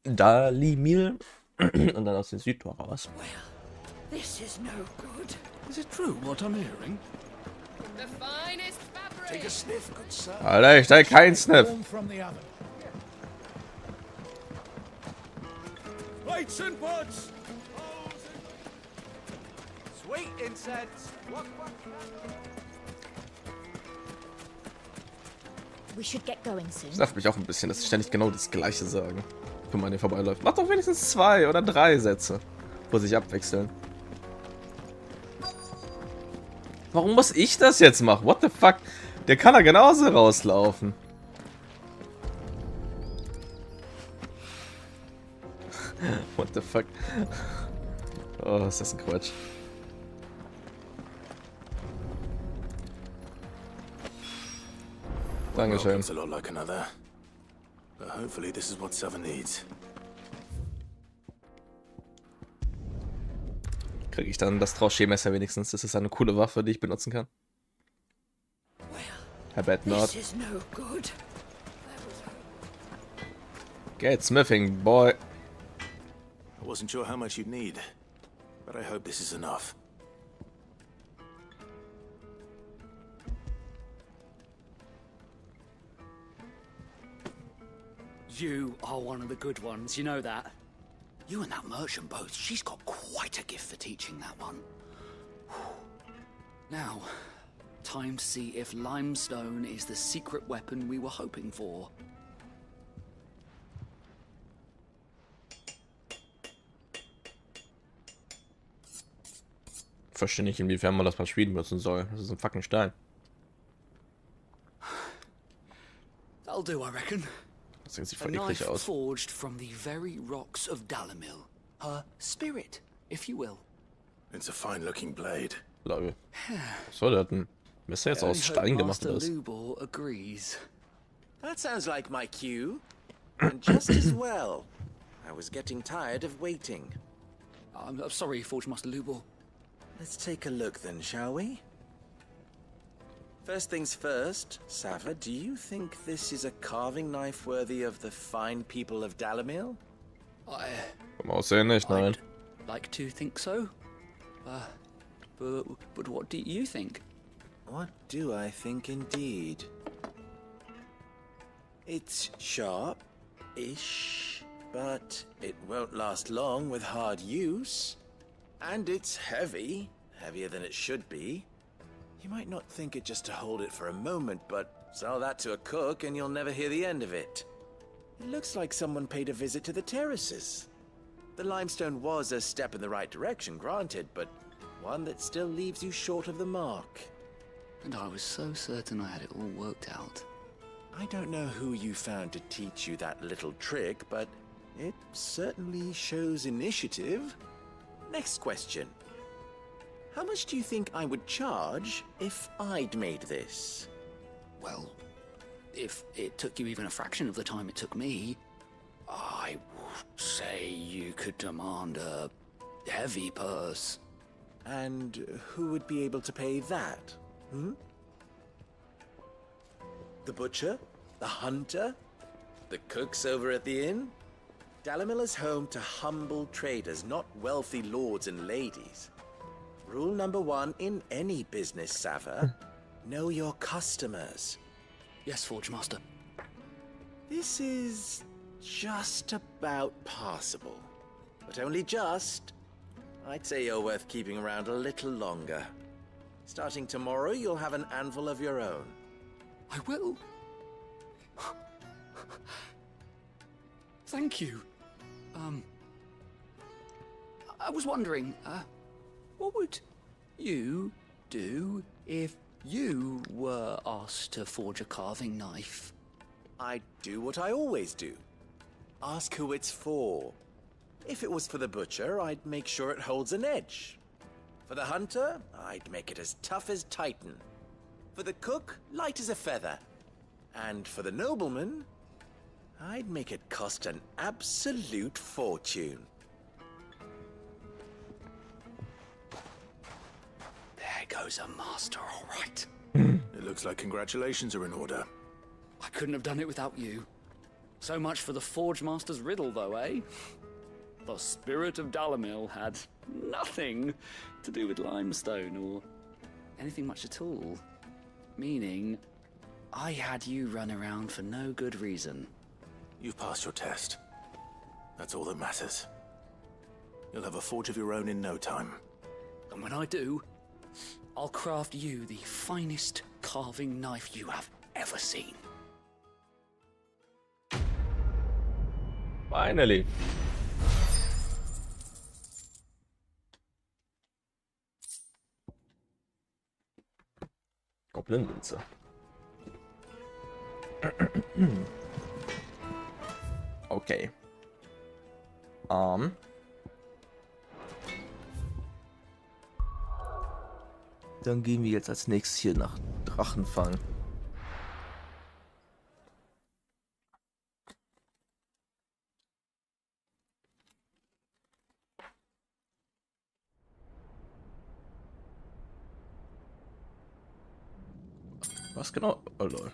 Dalimil und dann aus dem Südtor raus. This is no good. Is it true what I'm hearing? The finest fabric. Take a sniff, good sir. Alter, ich steig kein Sniff. Warm from the oven. Lights and buds! Sweet incense. We should get going soon. Das nervt mich auch ein bisschen, dass sie ständig genau das Gleiche sagen, wenn man hier vorbeiläuft. Mach doch wenigstens 2 oder 3 Sätze, wo sich abwechseln. Warum muss ich das jetzt machen? What the fuck? Der kann da genauso rauslaufen. What the fuck? Oh, ist das ein Quatsch. Dankeschön. It's a lot like another. But hopefully this is what Seven needs. Kriege ich dann das Tranché-Messer wenigstens? Das ist eine coole Waffe, die ich benutzen kann. I bet not. This is no good. Get smithing, boy. I wasn't sure how much you'd need, but I hope this is enough. You are one of the good ones, you know that. You and that merchant both, she's got quite a gift for teaching that one. Now, time to see if limestone is the secret weapon we were hoping for. Ich verstehe nicht, inwiefern man das beim Spielen benutzen soll. Das ist ein fucking Stein. That'll do, I reckon. Das sieht A voll knife eklig aus. forged from the very rocks of Dalamil. Her spirit, if you will. It's a fine-looking blade. Lol. So, der hat ein Messer jetzt aus Stein gemacht oder was? Lubor agrees. That sounds like my cue. And just as well. I was getting tired of waiting. I'm sorry, Forge Master Lubor. Let's take a look then, shall we? First things first, Sava, do you think this is a carving knife worthy of the fine people of Dalamil? Vom Aussehen nicht, nein. Like to think so. But what do you think? What do I think indeed? It's sharp-ish, but it won't last long with hard use. And it's heavy, heavier than it should be. You might not think it just to hold it for a moment, but sell that to a cook and you'll never hear the end of it. It looks like someone paid a visit to the terraces. The limestone was a step in the right direction, granted, but one that still leaves you short of the mark. And I was so certain I had it all worked out. I don't know who you found to teach you that little trick, but it certainly shows initiative. Next question. How much do you think I would charge if I'd made this? Well, if it took you even a fraction of the time it took me, I would say you could demand a heavy purse. And who would be able to pay that? The butcher? The hunter? The cooks over at the inn? Dalimil is home to humble traders, not wealthy lords and ladies. Rule number 1 in any business, Sava. Know your customers. Yes, Forge Master. This is just about passable. But only just. I'd say you're worth keeping around a little longer. Starting tomorrow, you'll have an anvil of your own. I will. Thank you. I was wondering, what would you do if you were asked to forge a carving knife? I'd do what I always do. Ask who it's for. If it was for the butcher, I'd make sure it holds an edge. For the hunter, I'd make it as tough as Titan. For the cook, light as a feather. And for the nobleman, I'd make it cost an absolute fortune. There goes a master, all right. It looks like congratulations are in order. I couldn't have done it without you. So much for the Forge Master's riddle, though, eh? The spirit of Dalimil had nothing to do with limestone or anything much at all. Meaning, I had you run around for no good reason. You've passed your test. That's all that matters. You'll have a forge of your own in no time. And when I do, I'll craft you the finest carving knife you have ever seen. Finally. Goblin-Winzer. Okay. Dann gehen wir jetzt als nächstes hier nach Drachenfang. Was genau? Oh lol.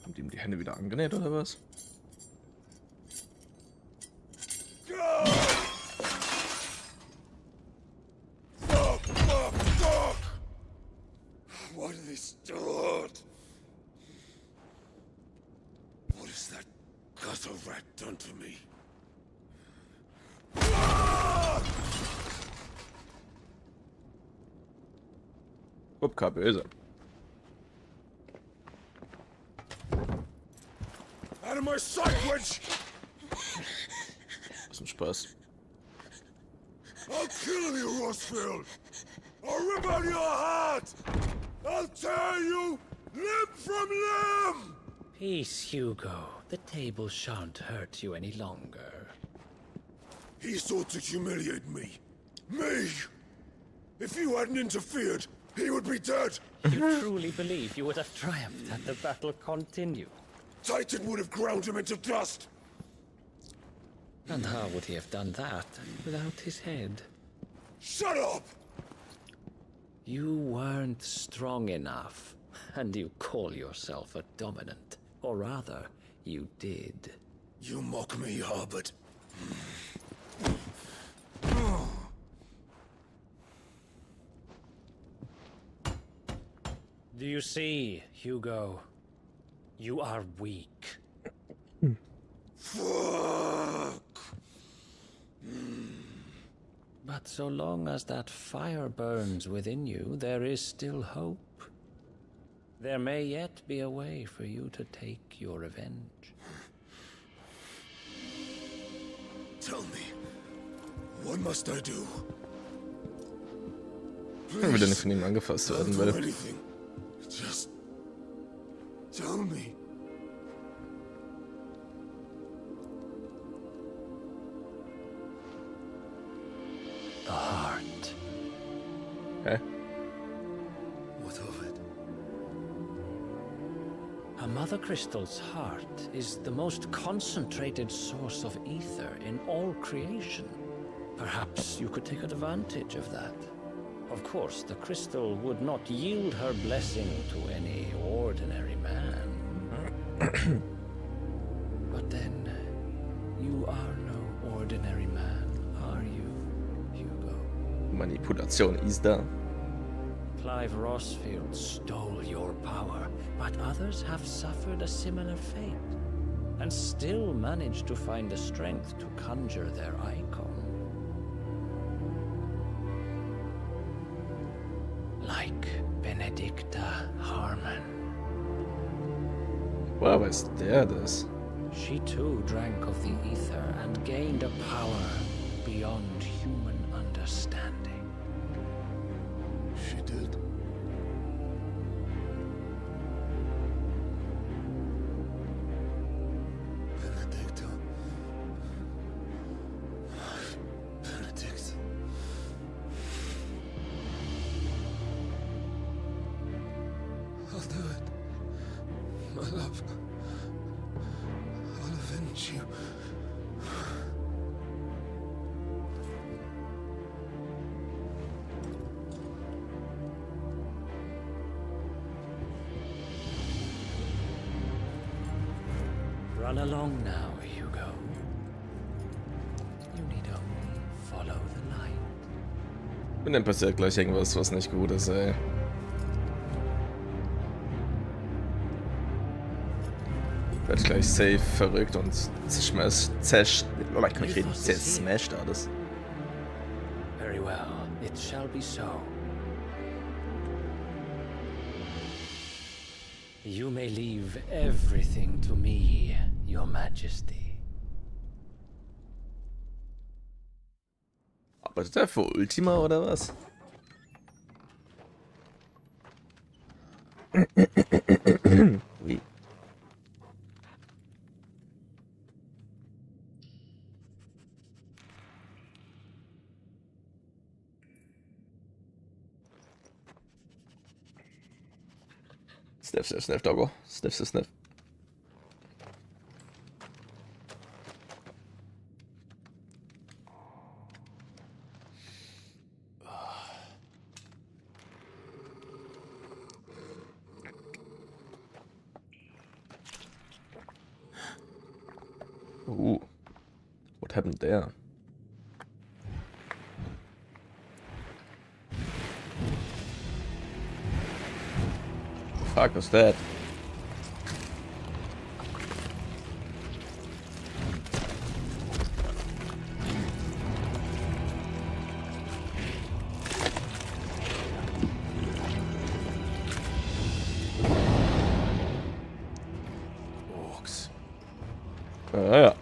Haben die ihm die Hände wieder angenäht oder was? What are they stored? What has that gutter rat done to me? Kupka, böse. Out of my sight, wench! Das ist ein Spaß. I'll kill you, Rossfield! I'll rip out your heart! I'll tear you limb from limb! Peace, Hugo. The table shan't hurt you any longer. He sought to humiliate me. Me! If you hadn't interfered, he would be dead! You truly believe you would have triumphed had the battle continued? Titan would have ground him into dust! And how would he have done that without his head? Shut up! You weren't strong enough, and you call yourself a dominant. Or rather, you did. You mock me, Harbert. Do you see, Hugo? You are weak. Fuck! But so long as that fire burns within you, there is still hope. There may yet be a way for you to take your revenge. Tell me, what must I do? Ich will nicht von ihm angefasst werden, I'll do bitte. anything. Just tell me. The heart. Okay. What of it? A mother crystal's heart is the most concentrated source of ether in all creation. Perhaps you could take advantage of that. Of course, the crystal would not yield her blessing to any ordinary man. But then, you are no ordinary man, are you, Hugo? Manipulation ist da. Clive Rossfield stole your power, but others have suffered a similar fate, and still managed to find the strength to conjure their icon. Like Benedicta Harmon. Woher weiß der das? She too drank of the ether and gained a power beyond human understanding. She did. Benedicta. Benedict. I'll do it. My love. I'll avenge you. Run along now, Hugo. You need only follow the light. Und dann passiert gleich irgendwas, was nicht gut ist, ey. Werd gleich safe verrückt und zerschmasht alles. Very well, it shall be so. You may leave everything to me, Your Majesty. Arbeitet er für Ultima oder was? Ui. Sniff, sniff, sniff, doggo. Sniff, sniff, sniff. Ooh. What happened there? Fuck was that? Orcs. Ja.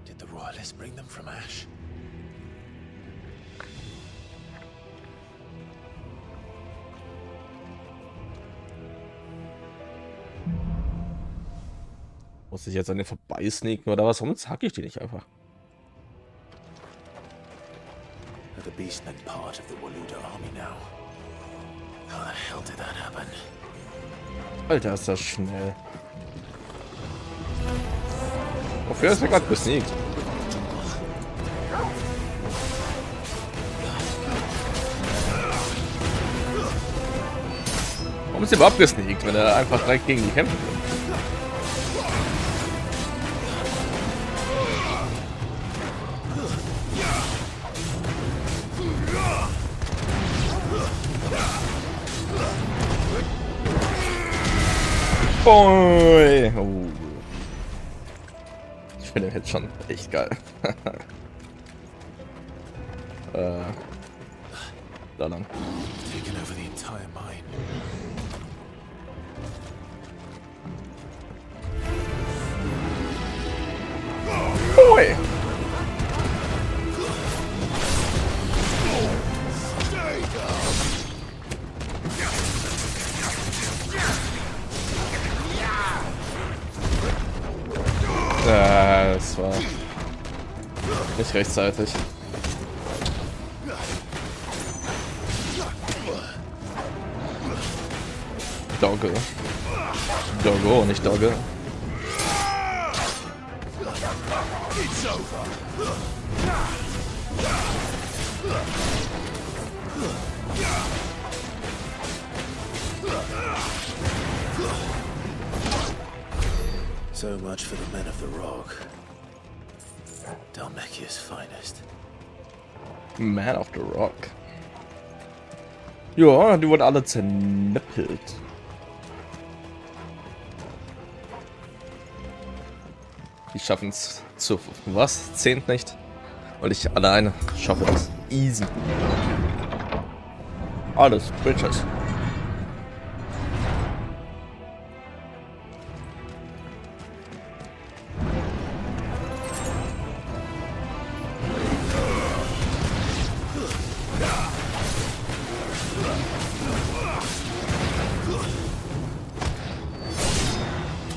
Did the royalists bring them from Ash? Muss ich jetzt an den vorbeisneaken oder was? Warum zack ich die nicht einfach? Are the beastmen part of the Waluda army now? How the hell did that happen? Alter, ist das schnell. Wofür ist er gerade besneakt? Warum ist er überhaupt gesneakt, wenn er einfach direkt gegen die kämpfen will? Boy. Oh. Ich finde den Hit schon echt geil. Da lang. Taken over the entire mine. Boy. Das war nicht rechtzeitig. Dogge. Doggo, nicht Dogge. So much for the men of the rock. Dalmekia's finest. Man of the Rock. Ja, die wurden alle zernippelt. Die schaffen es zu was? 10. nicht? Weil ich alleine schaffe das. Easy. Alles, Bitches.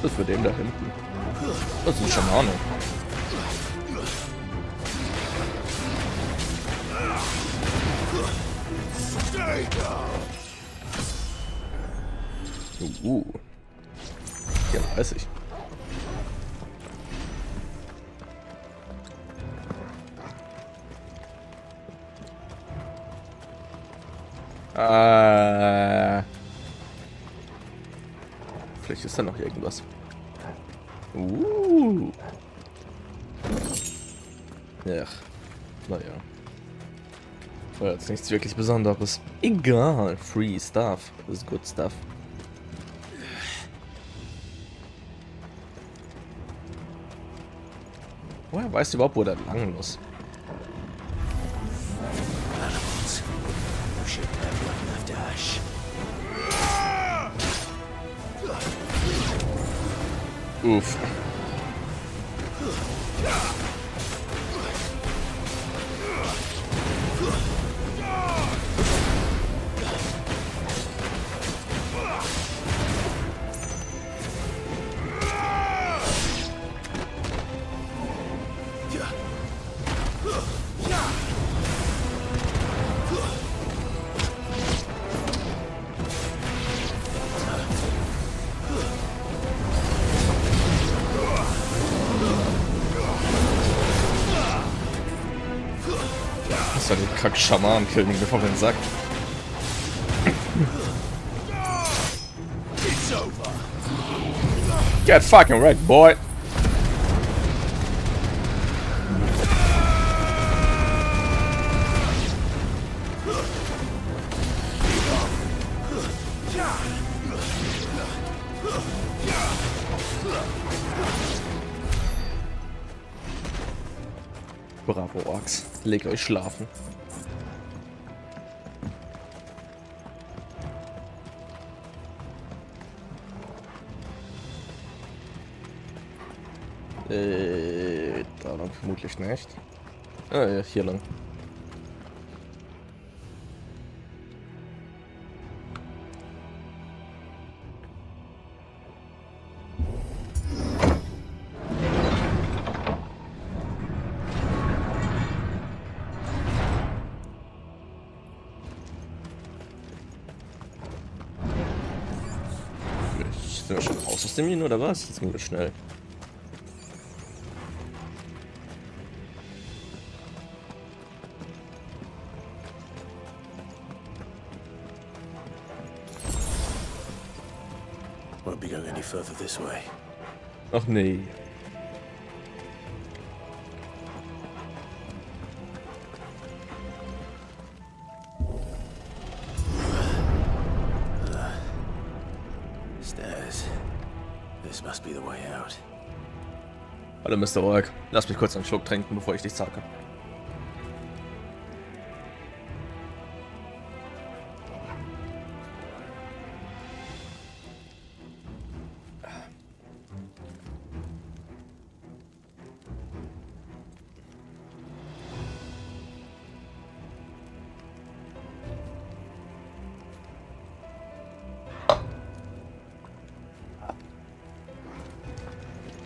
Was ist für den da hinten? Das ist ein Schamane. Ja, weiß ich. Vielleicht ist da noch irgendwas. Ja. Naja. War jetzt nichts wirklich Besonderes. Egal. Free Stuff. Das ist good stuff. Woher weißt du überhaupt, wo der lang muss? Uff. Den kack Schaman killen, bevor wir den Sack. Get fucking wrecked, boy. Bravo, Orks. Legt euch schlafen. Da lang vermutlich nicht. Ah ja, hier lang. Sind wir schon raus aus dem Menü oder was? Jetzt ging das schnell. Won't be going any further this way. Ach nee. Stairs. Hallo Mr. Rourke. Lass mich kurz einen Schluck trinken, bevor ich dich zacke.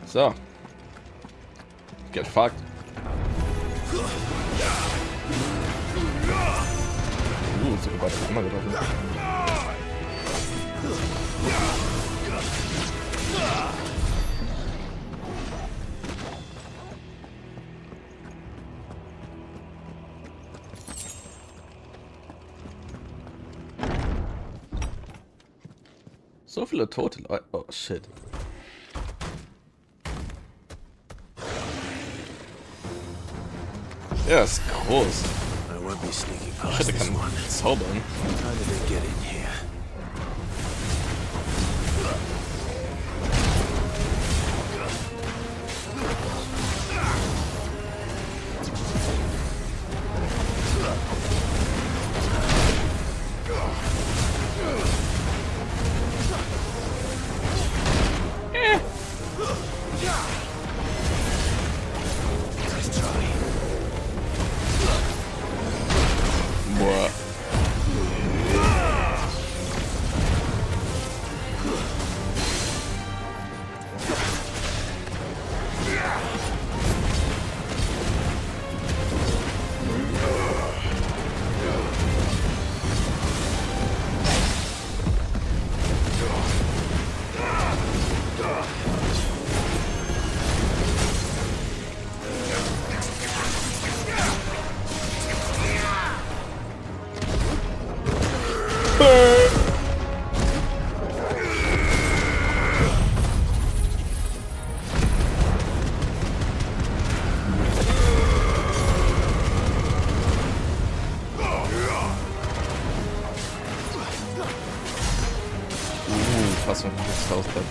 So. Get fucked. Sogar beide immer getroffen. So viele tote Leute. Oh shit. Ja, ist groß. Ich hätte kann zaubern.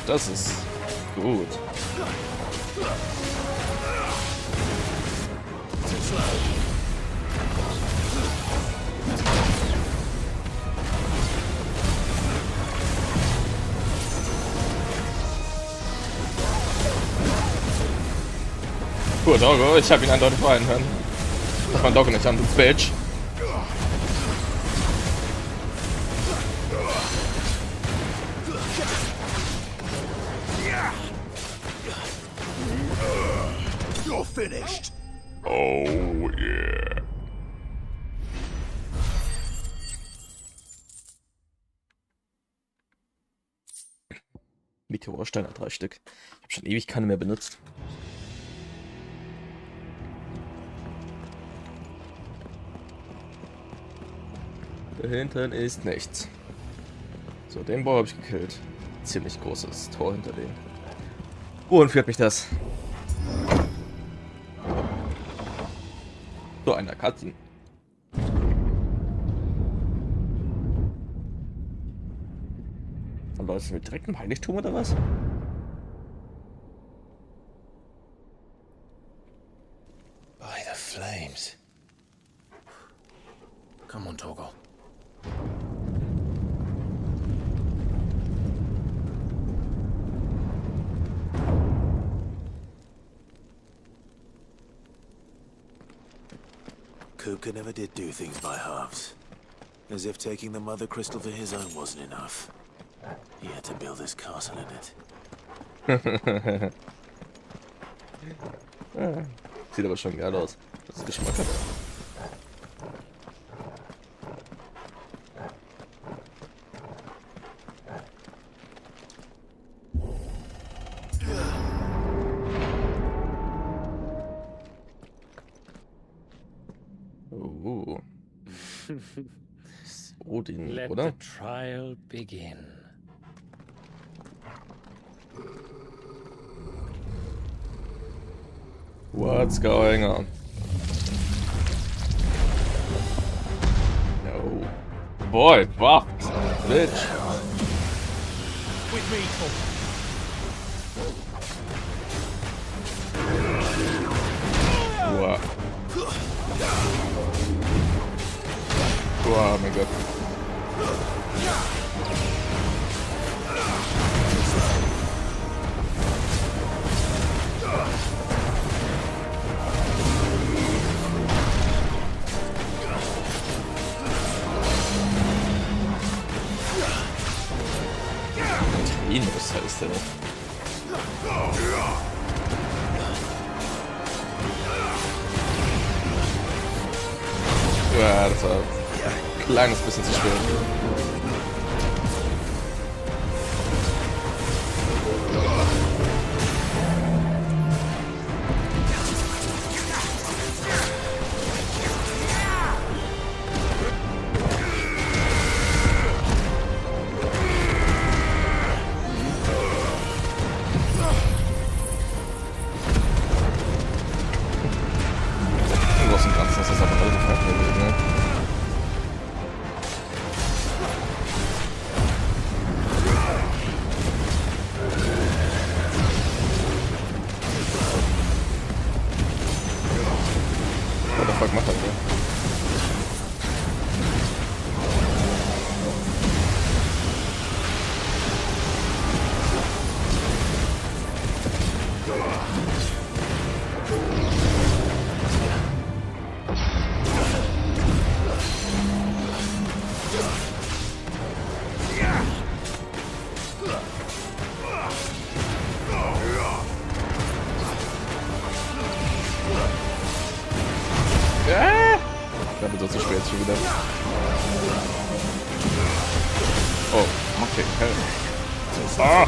Das ist gut. Gut, Doggo, ich habe ihn eindeutig weinen hören. Das war Doggo nicht an, du Bitch. Finished. Oh yeah. Meteorsteine 3 Stück. Ich habe schon ewig keine mehr benutzt. Da hinten ist nichts. So, den Bau habe ich gekillt. Ziemlich großes Tor hinter dem. Wohin führt mich das? So einer Cutscene. Dann läuft es mit direkt im Heiligtum oder was? By the flames. Come on, Togo. Kupka never did do things by halves. As if taking the mother crystal for his own wasn't enough. He had to build his castle in it. Sieht aber schon geil aus. Das ist Geschmack hat. Odin, Let oder? the trial begin. What's going on? No. Boy, buffed. Bitch. With me, mein Gott. Was heißt der? Ja, das war ein kleines bisschen zu spät. So zu spät schon wieder. Oh, okay. Ah!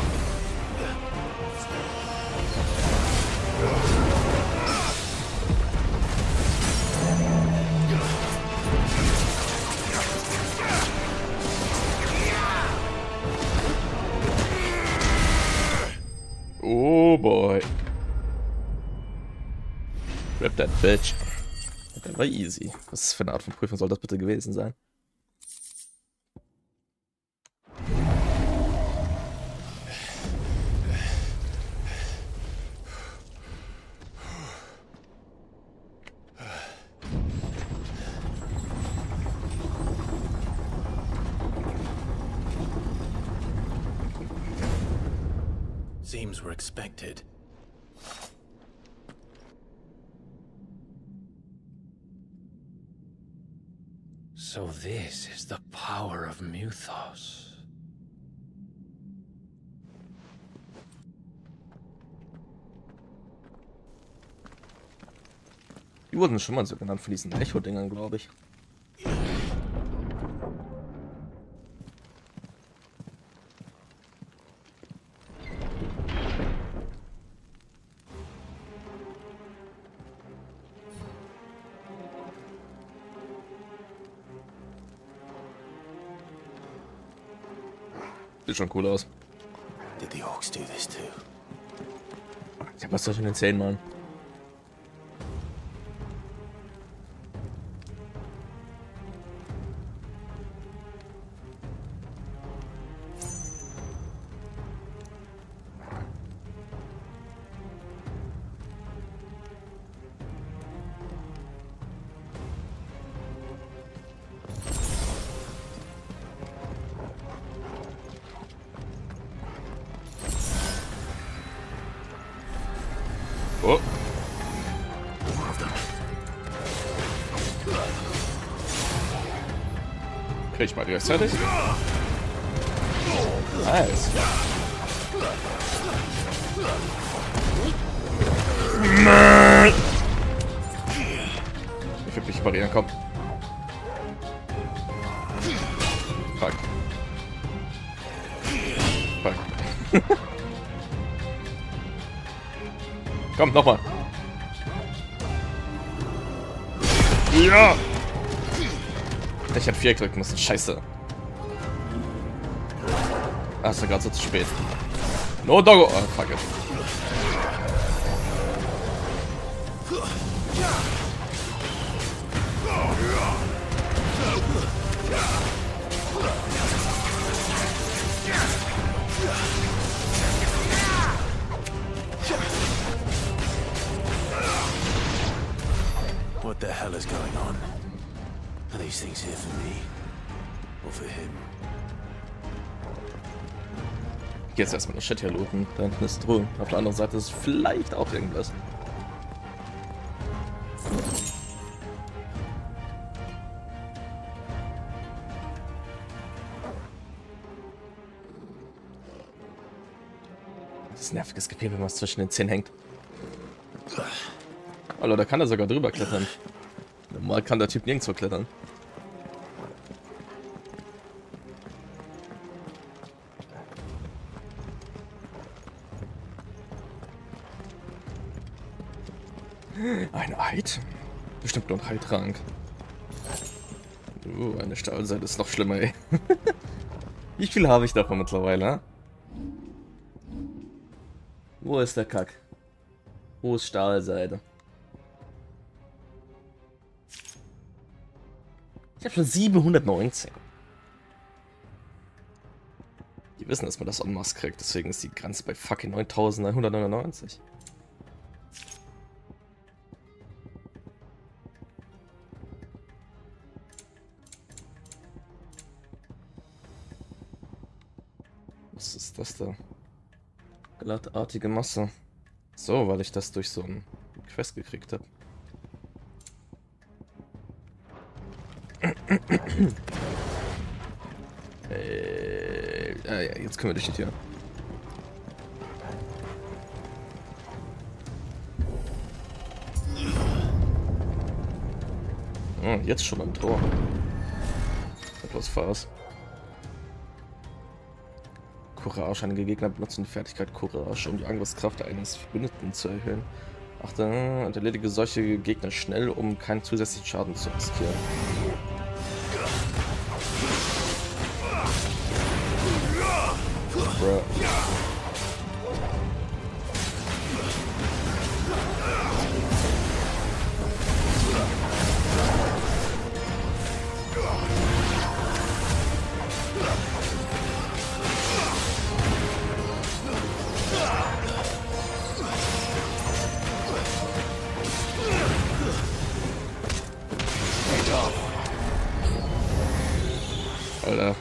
Oh boy. Grab that bitch. Das war easy. Was für eine Art von Prüfung soll das bitte gewesen sein? Seems we're expected. So this is the power of Mythos. Die wurden schon mal so genannt von diesen Echo-Dingern, glaube ich. Sieht schon cool aus. Did the orcs do this too? Ich hab was zwischen den Zähnen, Mann. Oh. Krieg ich mal gleichzeitig? Nice. Ich will mich parieren, komm. Fuck. Fuck. Komm, nochmal. Ja! Ich hab 4 gedrücken müssen. Scheiße. Ach, ist ja gerade so zu spät. No doggo. Oh, fuck it. What the hell is going on? Are these things here for me? or for him? Jetzt erstmal das Shit hier looten. Da hinten ist Truhe. Auf der anderen Seite ist vielleicht auch irgendwas. Das ist nerviges Gefühl, wenn man es zwischen den Zähnen hängt. Alter, da kann er sogar drüber klettern. Normal kann der Typ nirgendwo klettern. Ein Eid? Bestimmt nur ein Heiltrank. Eine Stahlseite ist noch schlimmer, ey. Wie viel habe ich davon mittlerweile? Wo ist der Kack? Wo ist Stahlseide? Ich habe schon 719. Die wissen, dass man das en masse kriegt, deswegen ist die Grenze bei fucking 9.199. Was ist das da? Glattartige Masse. So, weil ich das durch so einen Quest gekriegt habe. Ja, jetzt können wir durch die Tür. Oh, jetzt schon am Tor. Etwas Farce. Courage. Einige Gegner benutzen die Fertigkeit Courage, um die Angriffskraft eines Verbündeten zu erhöhen. Achte, und erledige solche Gegner schnell, um keinen zusätzlichen Schaden zu riskieren. Bruh. Alter.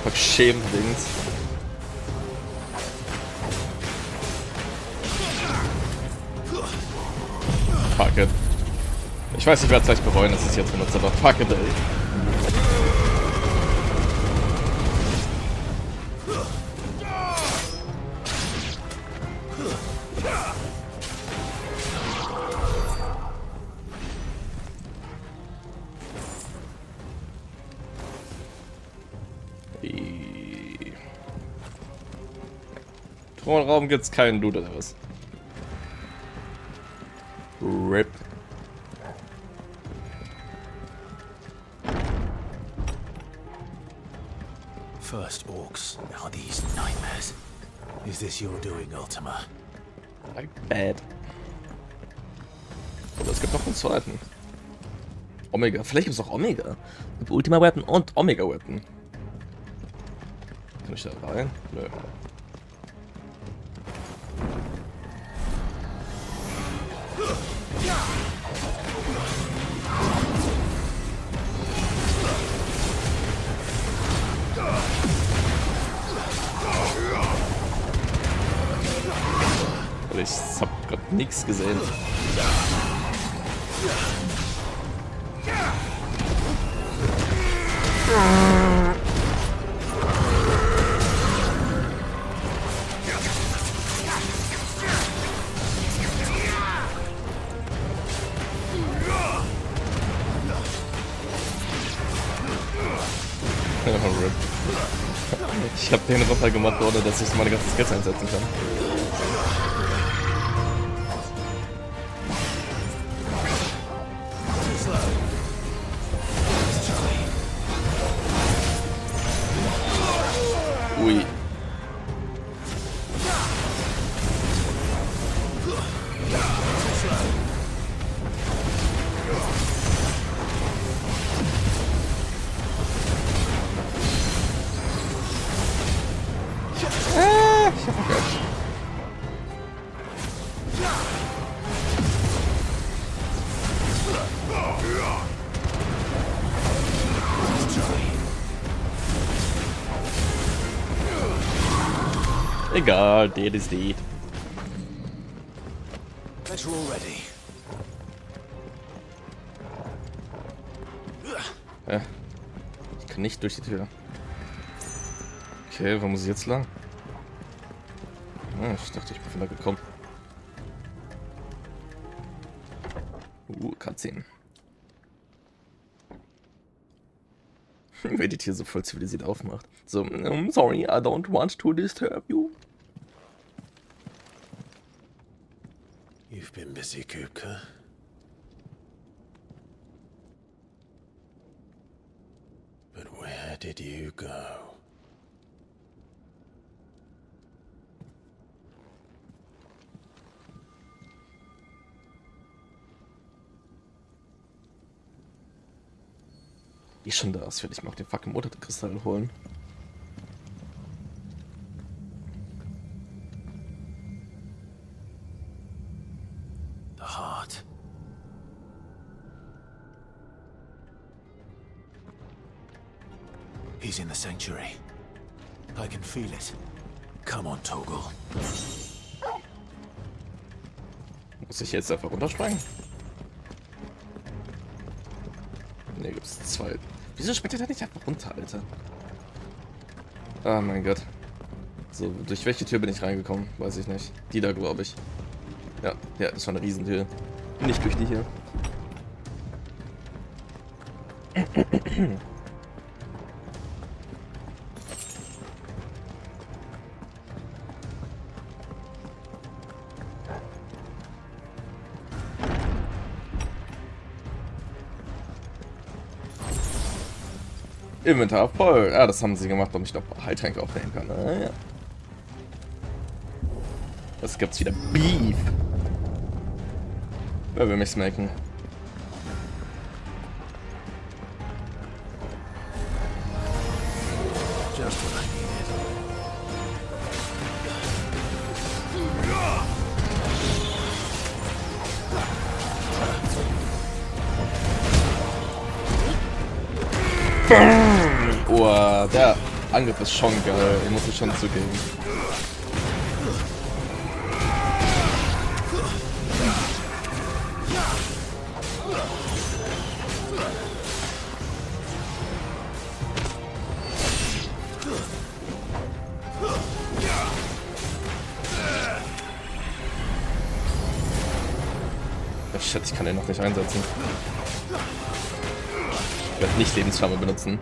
Fuck, Schämen-Dings. Fuck it. Ich weiß, ich werde es gleich bereuen, dass ich es jetzt benutze, aber fuck it, ey. Thronraum gibt's keinen Loot oder was? RIP. First orcs, now these nightmares. Is this your doing, Ultima? Like bad. Oder es gibt noch einen zweiten. Omega. Vielleicht gibt es auch Omega. Es gibt Ultima Weapon und Omega Weapon. Kann ich da rein? Nö. Ich hab grad nichts gesehen. Ich hab den runter gemacht, ohne dass ich meine ganzen Skills einsetzen kann. Ui. Ich hab vergessen. Egal, dead is dead. Bet you're all ready. Ich kann nicht durch die Tür. Okay, wo muss ich jetzt lang? Ich dachte, ich bin von da gekommen. Cutscene. Wer die Tür so voll zivilisiert aufmacht. So, sorry, I don't want to disturb you. You've been busy, Kupka. But where did you go? Die ist schon da, das werde ich mal auf den fucking Motorkristall holen. The heart. He's in the sanctuary. I can feel it. Come on, Toggle. Muss ich jetzt einfach runterspringen? Ne, gibt's zwei. Wieso springt der nicht einfach runter, Alter? Ah, mein Gott. So, durch welche Tür bin ich reingekommen? Weiß ich nicht. Die da, glaube ich. Ja, das war eine Riesentür. Nicht durch die hier. Inventar voll. Ja, das haben sie gemacht, damit ich noch Heiltränke aufnehmen kann. Ja. Was gibt's wieder? Beef. Wer will mich smacken? Just what I needed. Oh, der Angriff ist schon geil, ich muss es schon zugeben. Oh shit, ich kann den noch nicht einsetzen. Ich werde nicht Lebensflamme benutzen.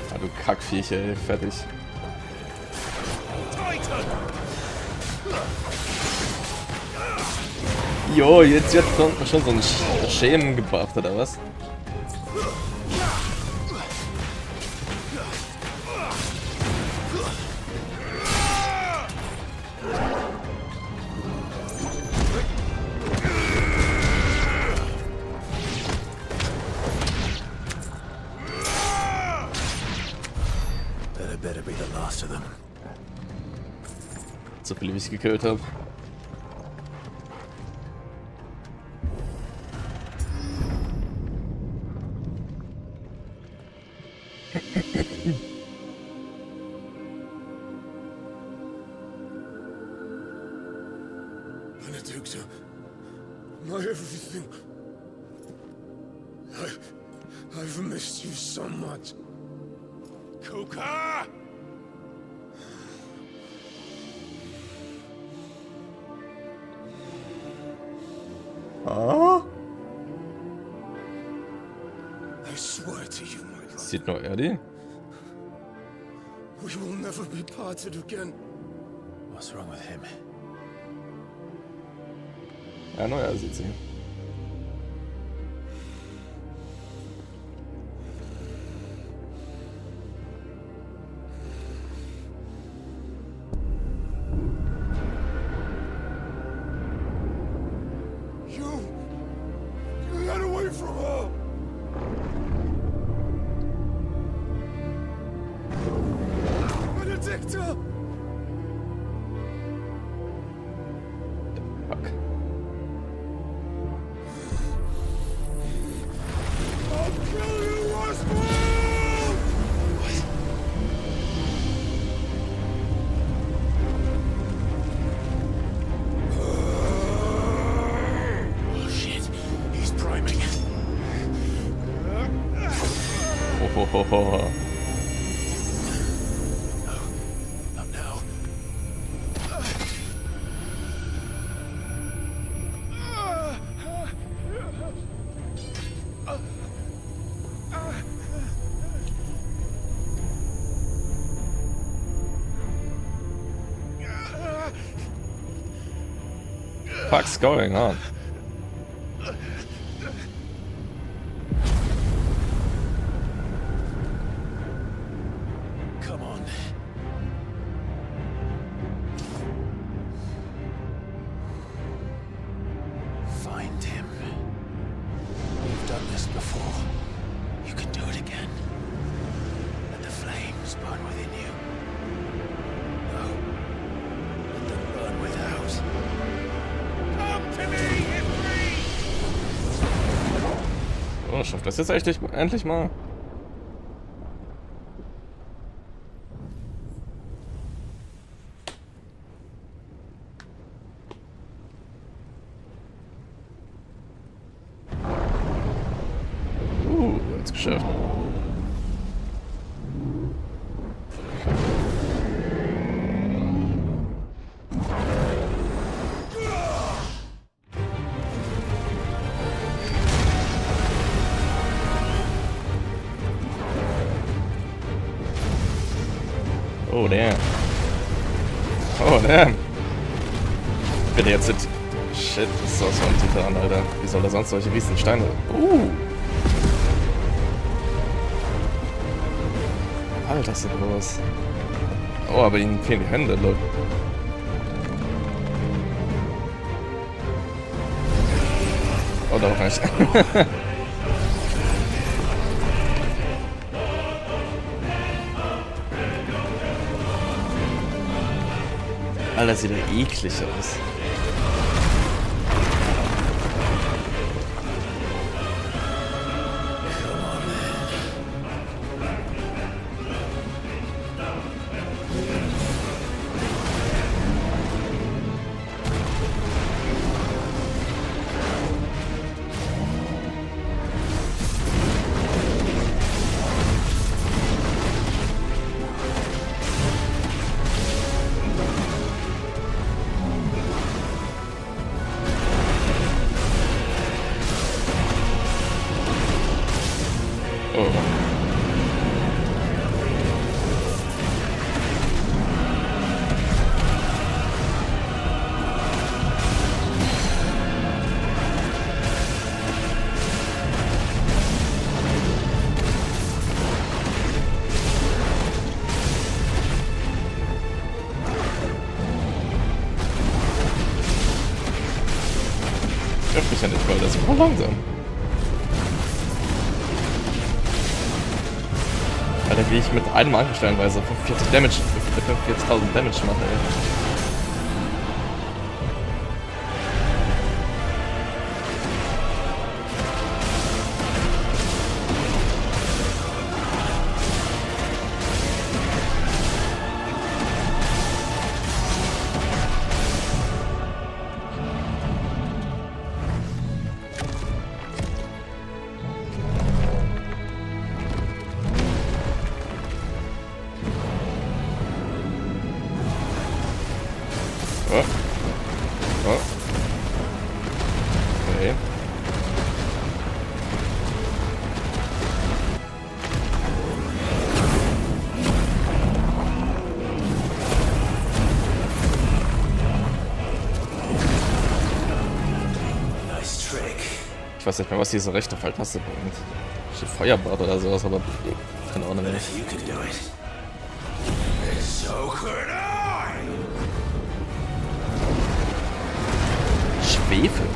Ah, du Kackviecher, ey. Fertig. Jo, jetzt wird schon so ein Schämen gebufft, oder was? Better be the last of them. So viele, wie ich gekillt habe. Benedicta, my everything. I've missed you so much. Kupka! Ah? I swear to you, my love. Sieht nur er die? We will never be parted again. What's wrong with him? Ja, nur er sieht sie. You got away from her. Victor! Fuck. I'll kill you, Roswell! Oh shit, he's priming. Oh. Not now. Fuck's going on? Come on. Find him. You've done this before. You can do it again. Let the flames burn within you. No. Let them burn without. Come to me, Ifrit! Oh, schafft das jetzt endlich mal? Jetzt geschafft. Oh, damn. Oh, damn. Bitte jetzt sind... Shit, das ist aus so ein Titan, Alter. Wie soll er sonst solche Wiesensteine... Alter, ist das groß. Oh, aber ihnen fehlen die Hände, Leute. Oh, doch nicht. Alter, sieht ja eklig aus. Trifft mich ja nicht, weil das ist voll langsam. Alter, wie ich mit einem Angestellenweise 45 Damage, 45.000 Damage mache, ey. Okay. Ich weiß nicht mehr, was diese rechte Pfeiltaste bringt. Steht Feuerbad oder sowas, aber keine Ahnung mehr. Schwefel.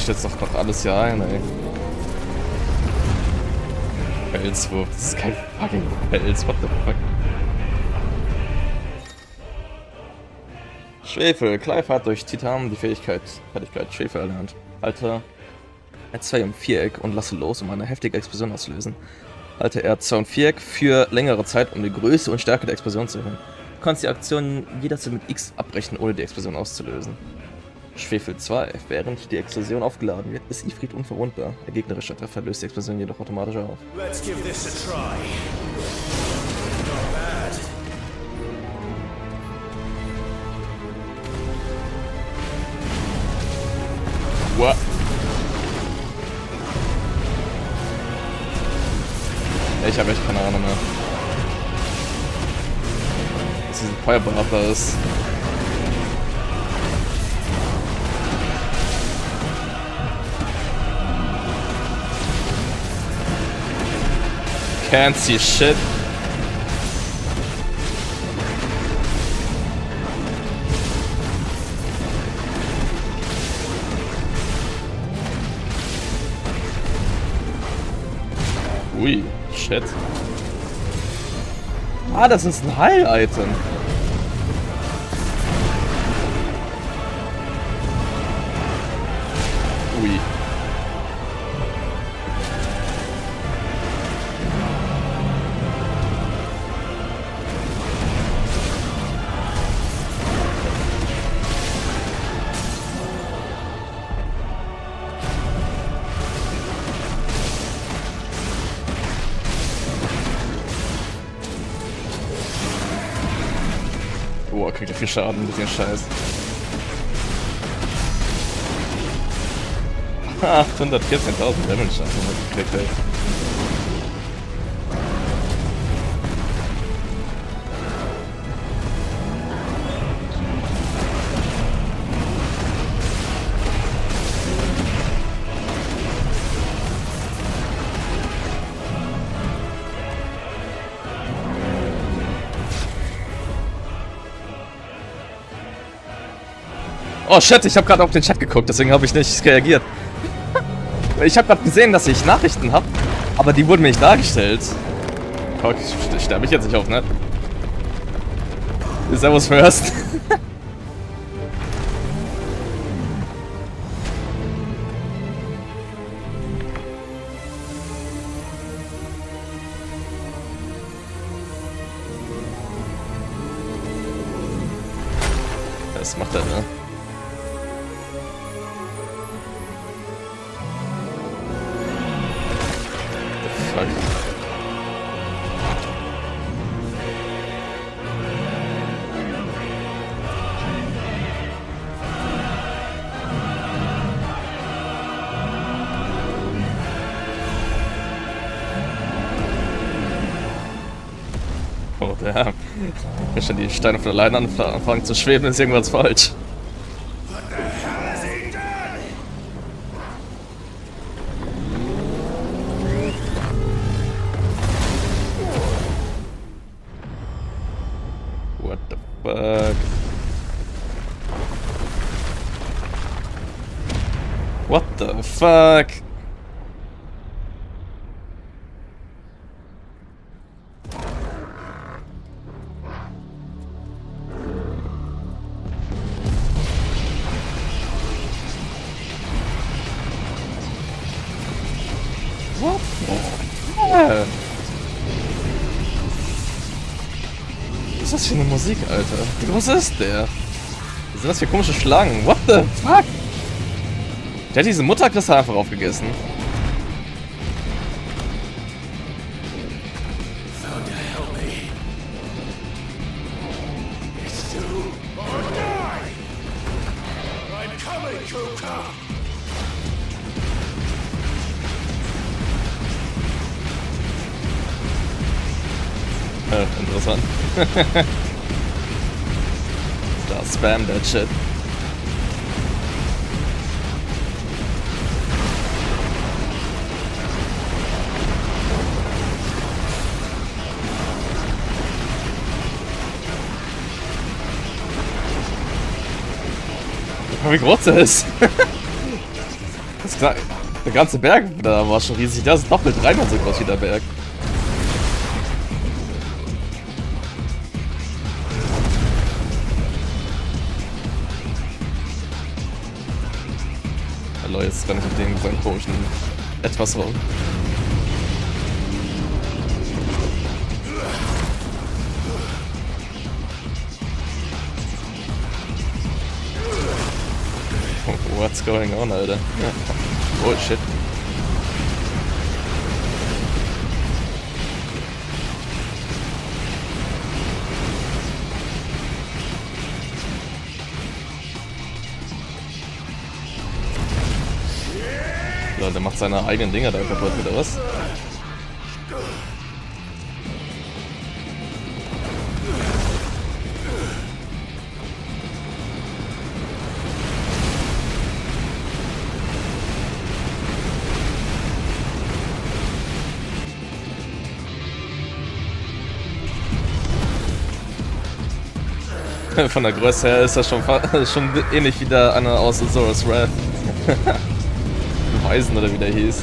Ich setze doch noch alles hier ein, ey. Felswurf, das ist kein fucking Fels, what the fuck. Schwefel. Clive hat durch Titan die Fertigkeit Schwefel erlernt. Halte R2 im Viereck und lasse los, um eine heftige Explosion auszulösen. Halte R2 im Viereck für längere Zeit, um die Größe und Stärke der Explosion zu erhöhen. Du kannst die Aktion jederzeit mit X abbrechen, ohne die Explosion auszulösen. Schwefel 2. Während die Explosion aufgeladen wird, ist Ifrit unverwundbar. Der gegnerische Treffer löst die Explosion jedoch automatisch auf. Let's give this a try. Not bad. What? Ich habe echt keine Ahnung mehr. Was diesen Feuerball da ist. Can't see shit. Ui, shit. Ah, das ist ein Heil-Item. Ui. Boah, kriegt ja viel Schaden mit dem Scheiß. 814.000 Damage Schaden gekriegt, ey. Oh shit, ich habe gerade auf den Chat geguckt, deswegen habe ich nicht reagiert. Ich habe gerade gesehen, dass ich Nachrichten habe, aber die wurden mir nicht dargestellt. Okay, sterbe ich jetzt nicht auf, ne? Servus first. Was macht er, ne? Fuck. Oh, der. Wenn schon die Steine von alleine anfangen zu schweben, ist irgendwas falsch. What the fuck? What the fuck? What the fuck? Was ist das für eine Musik, Alter? Wie groß ist der? Was sind das für komische Schlangen? What the fuck? Der hat diese Mutterkristall einfach aufgegessen. Interessant. Da spam that shit. Wie groß er ist. ist klar, der ganze Berg da war schon riesig. Das ist doppelt dreimal so groß wie der Berg. Hallo, jetzt renne ich mit dem seinen komischen etwas rum. What's going on, Alter? Oh shit. Ja, der macht seine eigenen Dinger da kaputt, oder was? Von der Größe her ist das schon ähnlich wie der eine aus Azura's Wrath. Weisen oder wie der hieß.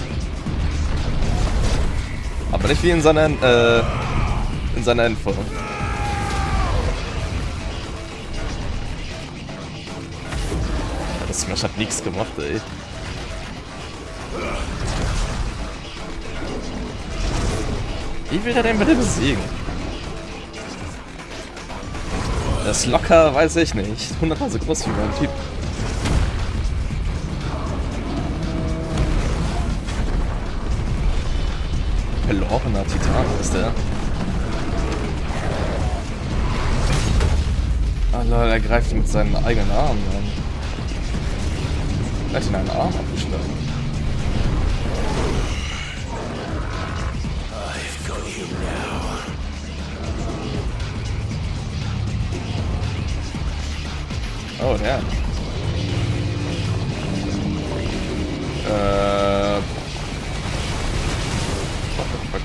Aber nicht wie in seiner Endform. Das Smash hat nichts gemacht, ey. Wie will er denn bitte besiegen? Das ist locker, weiß ich nicht. 100 so groß wie mein Typ. Verlorener Titan ist der. Ah lol, er greift mit seinen eigenen Armen an. Er hat ihn einen Arm abgeschlagen. Oh, damn. What the fuck?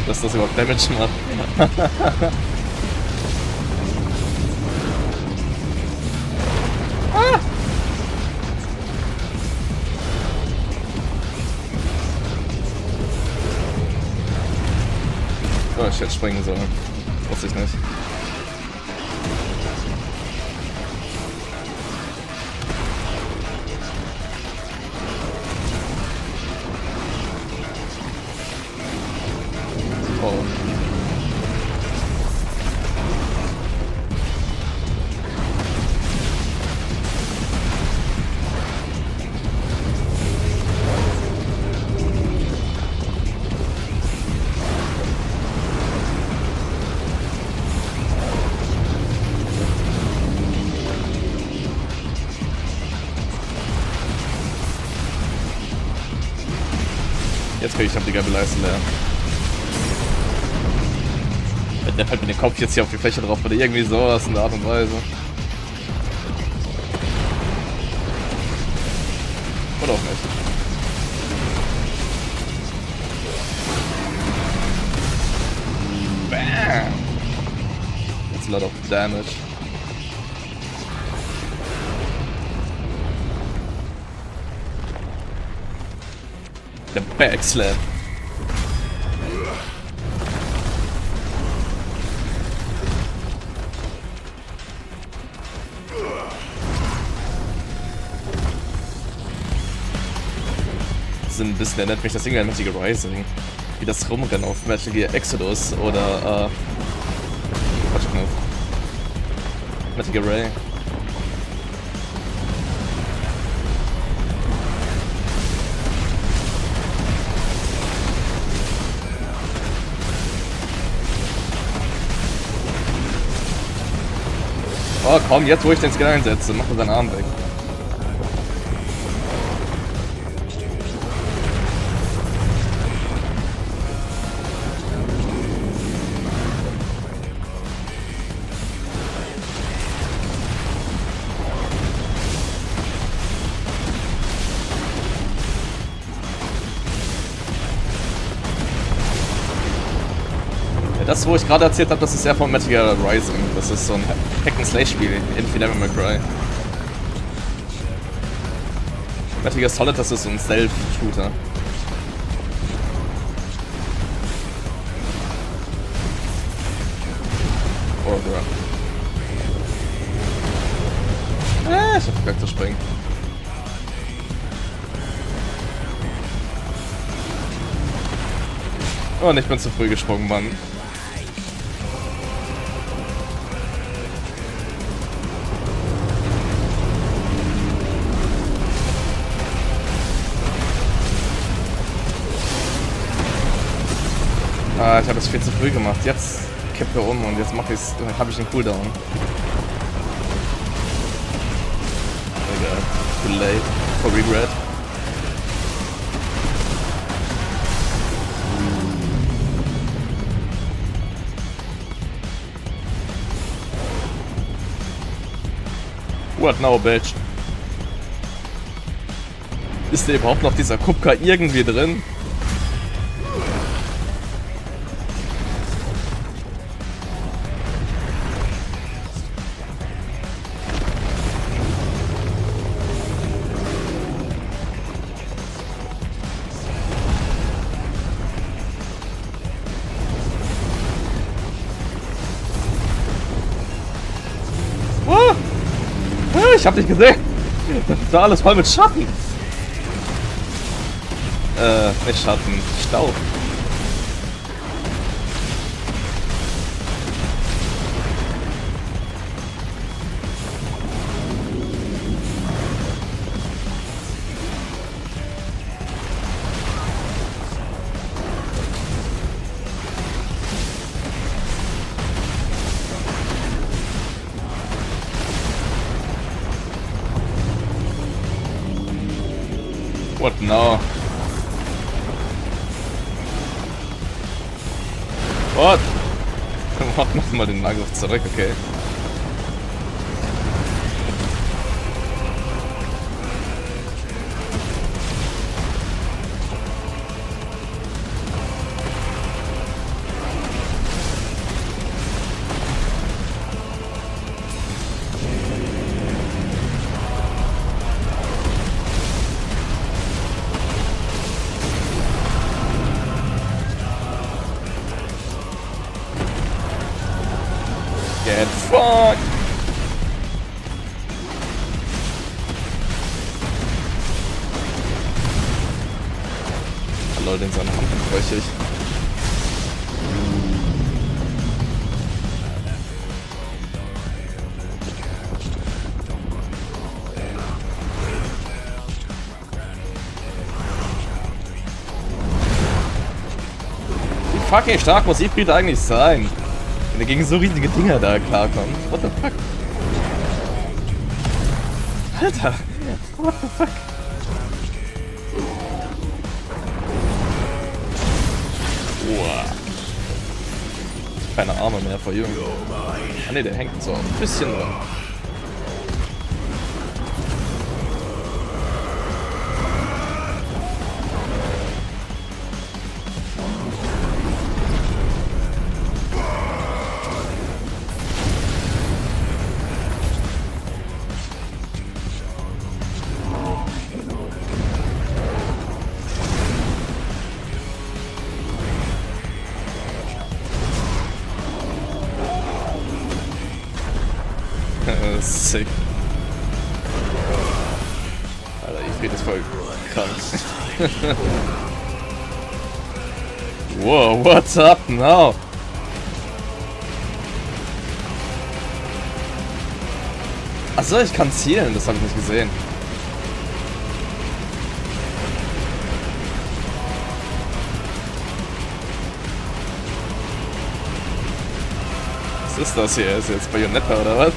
Dass das überhaupt Damage macht. Ah! Oh, ich hätte springen sollen. Wusste ich nicht. Jetzt krieg ich die gelbe Leiste leer. Der fällt mit dem Kopf jetzt hier auf die Fläche drauf oder irgendwie sowas in der Art und Weise. Oder auch nicht. Bam! That's a lot of damage. Der Backslap. Das ist ein bisschen erinnert mich das Ding an Metal Gear Rising. Wie das Rumrennen auf Metal Gear Exodus oder Metal Gear Ray. Oh komm, jetzt wo ich den Skill einsetze, macht er seinen Arm weg. Das, wo ich gerade erzählt habe, das ist ja von Metal Gear Rising. Das ist so ein Hack-and-Slay-Spiel, ähnlich wie Devil May Cry. Metal Gear Solid, das ist so ein Stealth-Shooter. Oh, ja. Ich hab verkackt zu springen. Und ich bin zu früh gesprungen, Mann. Ah, ich habe es viel zu früh gemacht. Jetzt kippe um und jetzt mache ich's, habe ich den Cooldown. Egal. Too late for regret. What now, bitch? Ist da überhaupt noch dieser Kupka irgendwie drin? Ich hab dich gesehen. Das war alles voll mit Schatten. Nicht Schatten, Staub. What now? What? Mach nochmal den Angriff zurück, okay. Get fucked! Hallo, den seine Hand bräuchte ich. Wie fucking stark muss Ifrit eigentlich sein? Wenn er gegen so riesige Dinger da klarkommt. What the fuck? Alter! What the fuck? Wow. Keine Arme mehr vor Jungen. Ah ne, der hängt so ein bisschen dran. Sick. Alter, Ifrit ist voll krank. Wow, what's up now? Achso, ich kann zielen, das habe ich nicht gesehen. Was ist das hier? Ist jetzt Bayonetta oder was?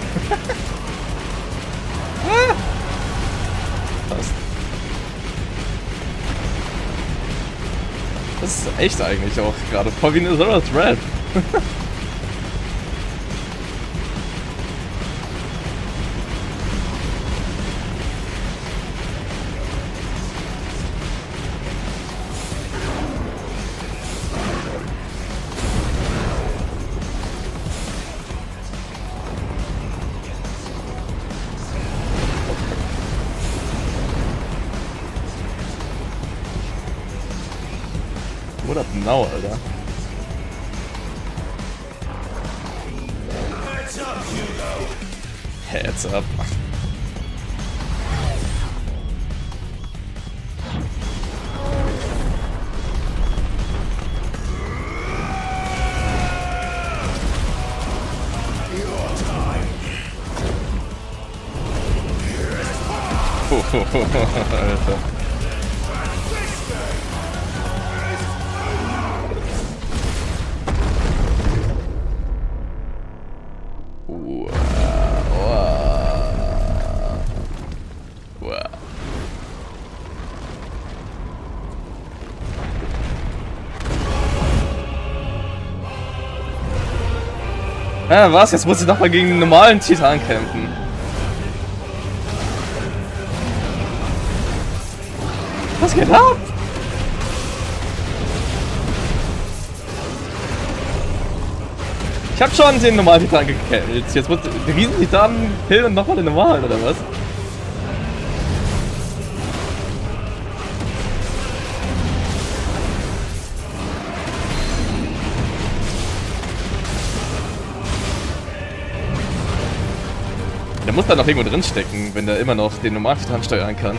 Das ist echt eigentlich auch gerade voll wie eine Zero Thread. What up now, Alter? Heads up. Alter. Ja, was? Jetzt muss ich nochmal gegen einen normalen Titan kämpfen. Was geht ab? Ich hab schon den normalen Titan gekillt. Jetzt muss der Riesen-Titan killen und nochmal den normalen, oder was? Der muss da noch irgendwo drin stecken, wenn der immer noch den normalen Titan steuern kann.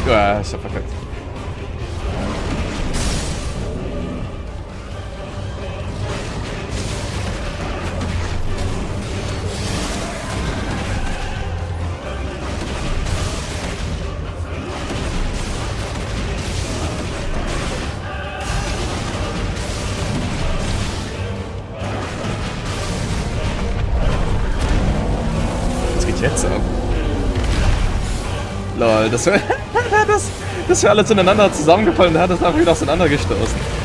Ja, ist ja perfekt. Was geht jetzt ab? Lol, das wäre alle zueinander zusammengefallen und er hat das einfach wieder auseinandergestoßen.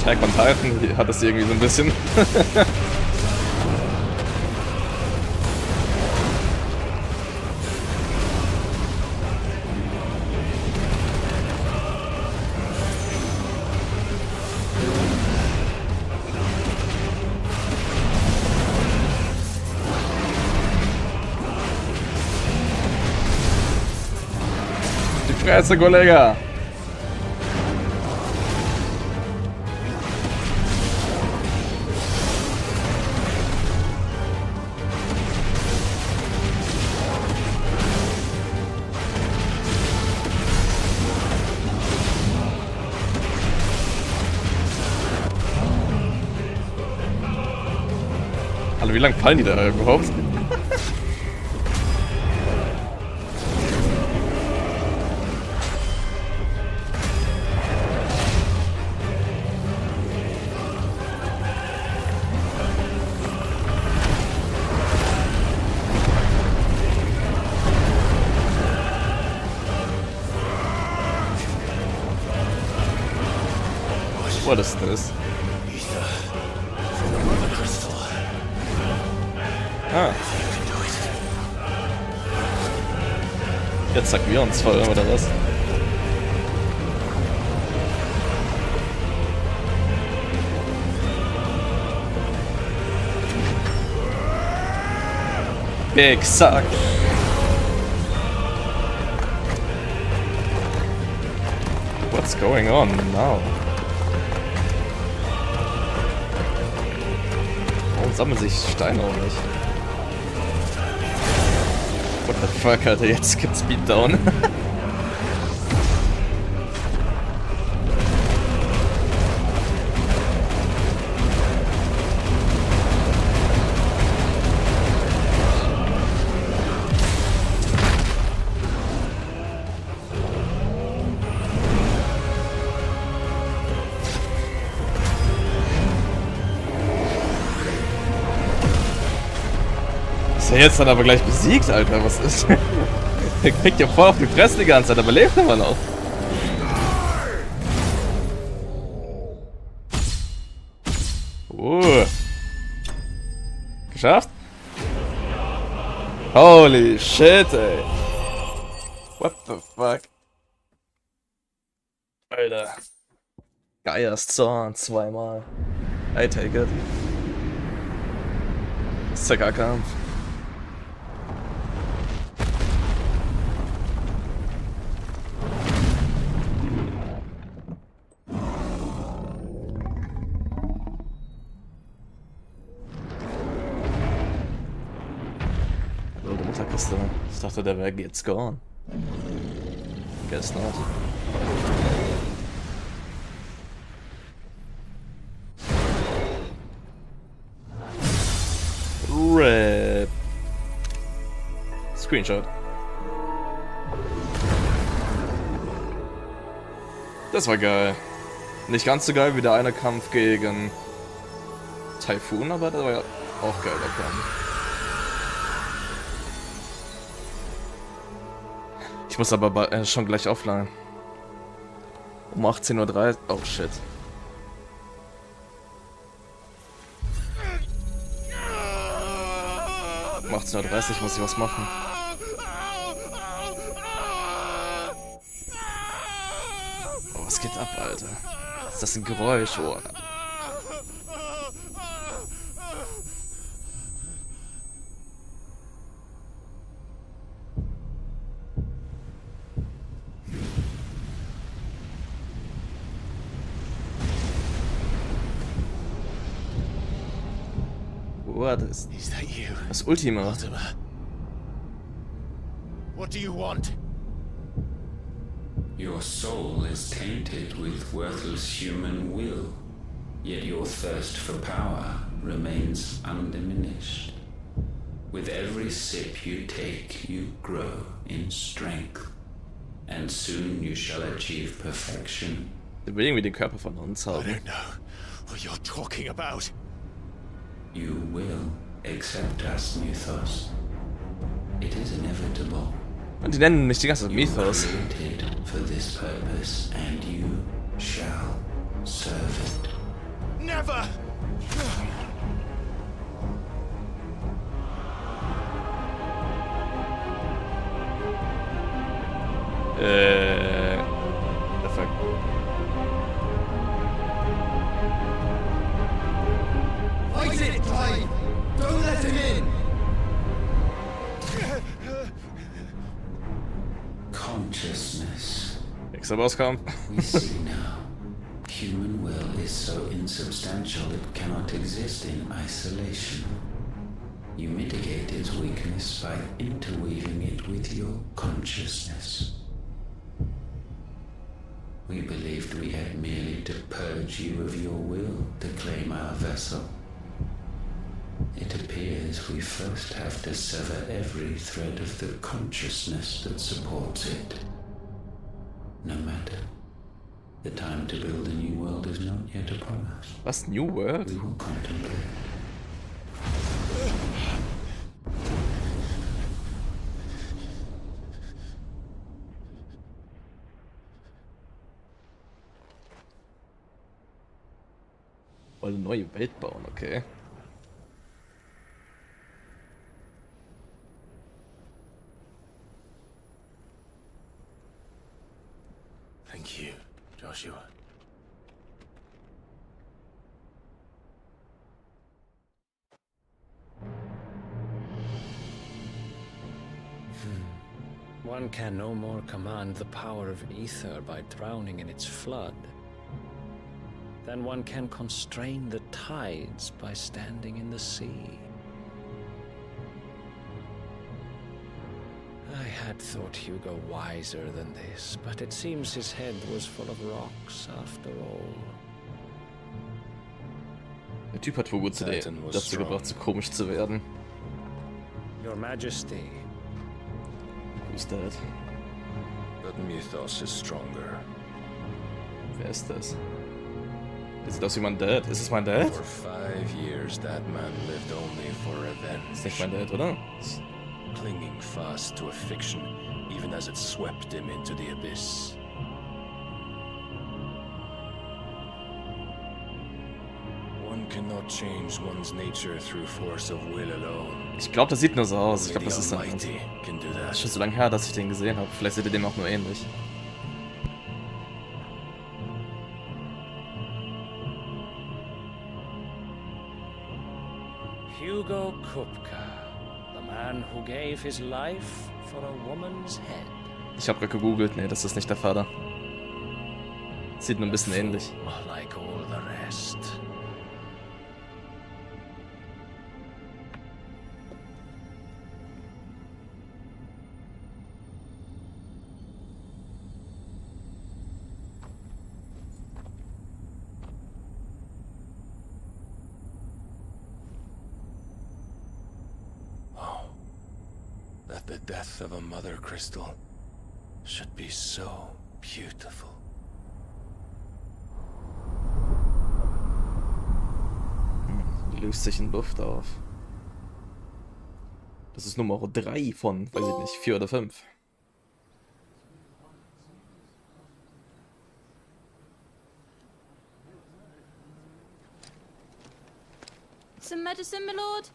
Attack on Titan hat das irgendwie so ein bisschen. Die Fresse, Kollege! Alter, wie lange fallen die da überhaupt? What is this? Ah. Jetzt sagen wir uns voll, oder was? Big suck. What's going on now? Warum sammeln sich Steine auch nicht? What the fuck, Alter, jetzt gibt's Beatdown. Ist er jetzt dann aber gleich besiegt, Alter? Was ist? Der kriegt ja voll auf die Fresse die ganze Zeit, aber lebt immer noch. Geschafft? Holy shit, ey. What the fuck? Alter. Geiers Zorn, zweimal. I take it. Zickerkampf. Oh, die Mutterkiste. Ich dachte, der wäre jetzt gone. Guess not. Red. Screenshot. Das war geil. Nicht ganz so geil wie der eine Kampf gegen Typhoon, aber das war ja auch geil, der Kampf. Ich muss aber schon gleich offline. Um 18:30 Uhr. Oh shit. Um 18:30 Uhr muss ich was machen. Oh, was geht ab, Alter? Ist das ein Geräusch? Oh. What is that you? Das Ultima. What do you want? Your soul is tainted with worthless human will, yet your thirst for power remains undiminished. With every sip you take, you grow in strength, and soon you shall achieve perfection. Wir will irgendwie den Körper von uns haben. I don't know what you're talking about. You will accept us, Mythos. It is inevitable. Und die nennen mich die ganze Zeit Mythos. You were created for this purpose, and you shall serve it. Never! The fuck? Fight it, Clive! Don't let him in! Consciousness. Nächster Bosskampf. We see now. Human will is so insubstantial it cannot exist in isolation. You mitigate its weakness by interweaving it with your consciousness. We believed we had merely to purge you of your will to claim our vessel. It appears we first have to sever every thread of the consciousness that supports it. No matter. The time to build a new world is not yet upon us. Was? New World? We will contemplate. Wollen eine neue Welt bauen, okay. Thank you, Joshua. One can no more command the power of ether by drowning in its flood than one can constrain the tides by standing in the sea. I had thought Hugo wiser than this, but it seems his head was full of rocks after all. Der Typ hat Hugo dazu gebracht, so komisch zu werden. Your Majesty. Who's that? But Mythos is stronger. Wer ist das? Ist das mein Dad? Ist es mein Dad? For 5 years, that man lived only for revenge. Ist nicht mein Dad, oder? Clinging fast to a fiction, even as it swept him into the abyss. One cannot change one's nature through force of will alone. Ich glaube, das sieht nur so aus. Ich glaube, Only das the ist Almighty can do das that. ist schon so lange her, dass ich den gesehen habe. Vielleicht seht ihr dem auch nur ähnlich. Hugo Kupka, the man who gave his life for a woman's head. Ich habe gerade gegoogelt. Nee, das ist nicht der Vater. Sieht nur ein bisschen ähnlich. Like all the rest. That the death of a mother crystal should be so beautiful. Löst sich in Luft auf. Das ist Nummer 3 von, weiß ich nicht, 4 oder 5. Some medicine, my lord?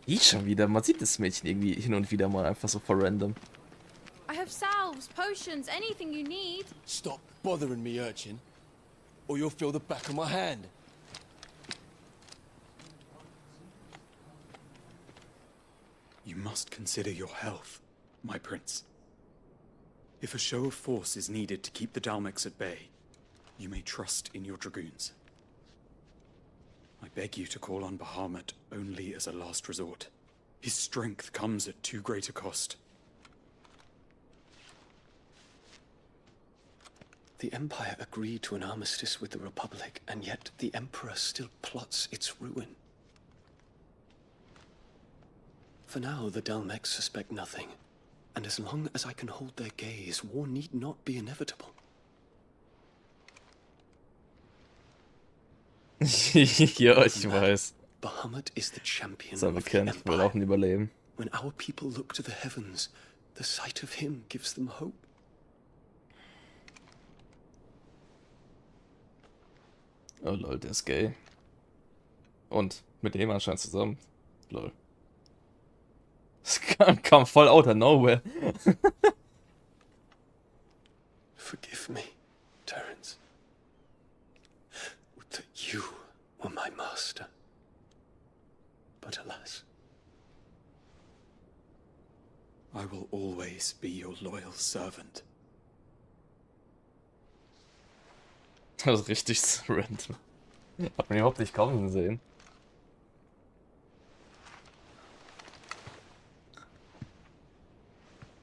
Ich schon wieder. Man sieht das Mädchen irgendwie hin und wieder mal einfach so vor random. I have salves, potions, anything you need. Stop bothering me, urchin, or you'll feel the back of my hand. You must consider your health, my prince. If a show of force is needed to keep the Dalmex at bay, you may trust in your dragoons. I beg you to call on Bahamut only as a last resort. His strength comes at too great a cost. The Empire agreed to an armistice with the Republic, and yet the Emperor still plots its ruin. For now, the Dalmex suspect nothing, and as long as I can hold their gaze, war need not be inevitable. Ja, ich weiß. Bahamut is the champion Sein of the Kind will auch Empire. ein Überleben. When our people look to the heavens, the sight of him gives them hope. Oh lol, der ist gay. Und mit dem anscheinend zusammen. Lol. Das kam voll out of nowhere. Forgive me, Terence. Would that you were my master. But alas. I will always be your loyal servant. Das ist richtig random. Hat man überhaupt nicht kommen sehen.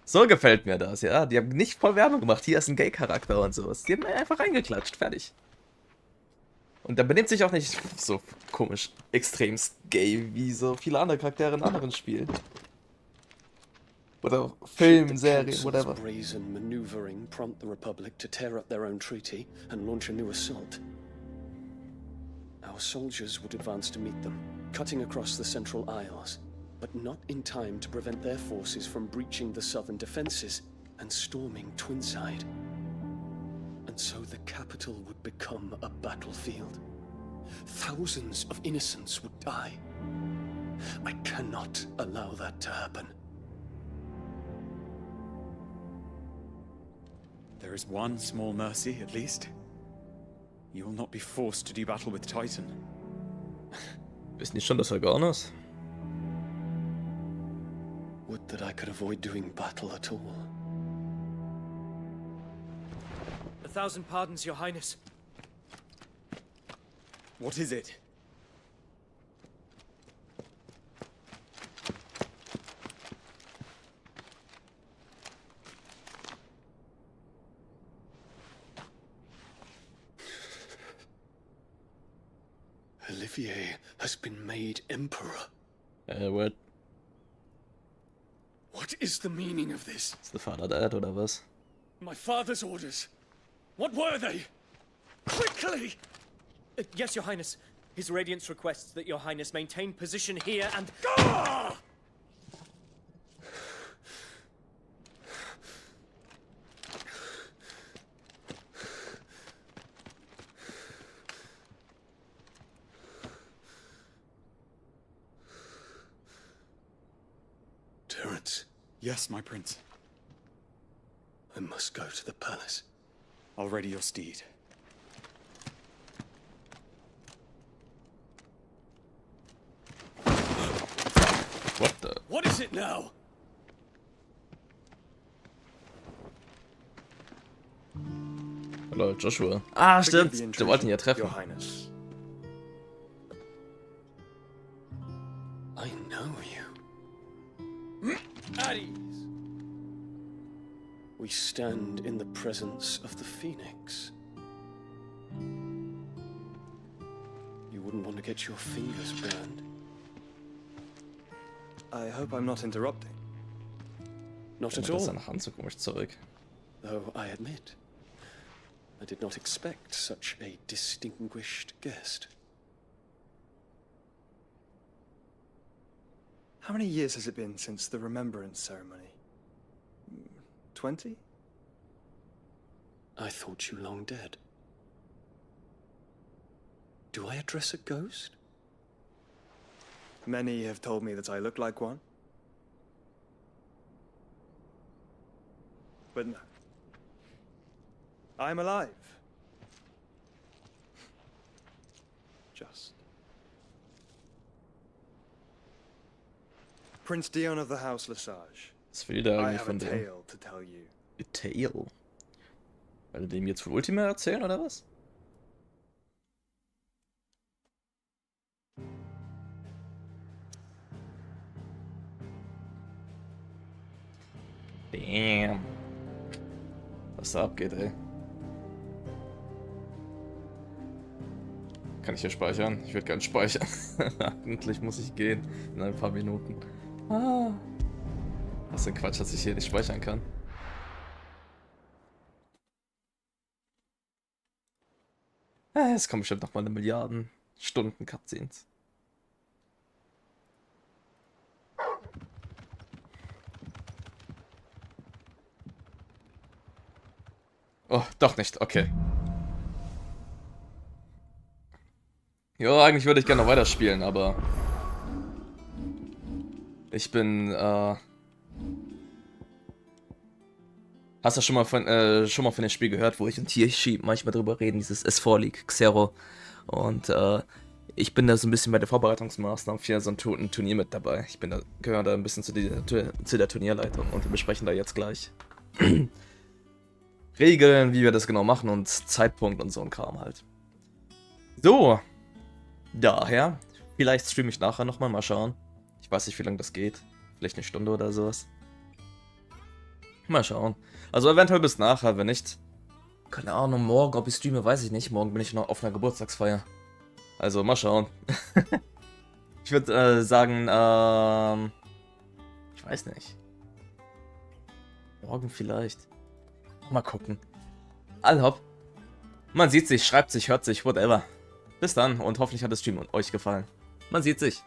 So gefällt mir das, ja. Die haben nicht voll Werbung gemacht. Hier ist ein Gay-Charakter und sowas. Die haben einfach reingeklatscht. Fertig. Und der benimmt sich auch nicht so komisch, extremst gay, wie so viele andere Charaktere in anderen Spielen. Oder Film, Serien, whatever. Brazen maneuvering prompt the Republic to tear up their own treaty and launch a new assault. Our soldiers would advance to meet them, cutting across the Central Isles, but not in time to prevent their forces from breaching the southern defenses and storming Twinside. And so the capital would become a battlefield. Thousands of innocents would die. I cannot allow that to happen. There is one small mercy, at least. You will not be forced to do battle with Titan. Ist nicht schon das Organos? Would that I could avoid doing battle at all. 1,000 pardons, Your Highness. What is it? Olivier has been made emperor. What? What is the meaning of this? Ist der Vater Dad oder was? My father's orders. What were they? Quickly! Yes, Your Highness. His Radiance requests that Your Highness maintain position here and... Terence. Yes, my prince. I must go to the palace. I'll ready your steed. What the? What is it now? Hallo, Joshua. Ah, stimmt. Wir wollten ihn ja treffen. I know you. At ease. We stand in the presence of the Phoenix. You wouldn't want to get your fingers burned. I hope I'm not interrupting. Not at Das all. seine Hand so komisch zurück. Though I admit, I did not expect such a distinguished guest. How many years has it been since the remembrance ceremony? 20? I thought you long dead. Do I address a ghost? Many have told me that I look like one. But no. I'm alive. Just. Prince Dion of the House Lesage. Was will der I eigentlich have von a dem? tale to tell you. A tale? Will er dem jetzt für Ultima erzählen, oder was? Damn. Was da abgeht, ey. Kann ich hier speichern? Ich würde gerne speichern. Eigentlich muss ich gehen. In ein paar Minuten. Ah. Was für ein Quatsch, dass ich hier nicht speichern kann. Es kommen bestimmt noch mal eine Milliarden Stunden Cutscenes. Oh, doch nicht. Okay. Ja, eigentlich würde ich gerne noch weiterspielen, aber ich bin, hast du schon mal von dem Spiel gehört, wo ich und Hirschi manchmal drüber reden, dieses S4 League, Xero. Und, ich bin da so ein bisschen bei der Vorbereitungsmaßnahmen für so ein Turnier mit dabei. Ich gehöre da ein bisschen zu der Turnierleitung und wir besprechen da jetzt gleich Regeln, wie wir das genau machen und Zeitpunkt und so ein Kram halt. So. Daher, vielleicht streame ich nachher nochmal, mal schauen. Ich weiß nicht, wie lange das geht. Vielleicht eine Stunde oder sowas. Mal schauen. Also eventuell bis nachher, wenn nicht. Keine Ahnung, morgen, ob ich streame, weiß ich nicht. Morgen bin ich noch auf einer Geburtstagsfeier. Also mal schauen. Ich würde sagen, ich weiß nicht. Morgen vielleicht. Mal gucken. Allhopp. Man sieht sich, schreibt sich, hört sich, whatever. Bis dann und hoffentlich hat das Stream euch gefallen. Man sieht sich.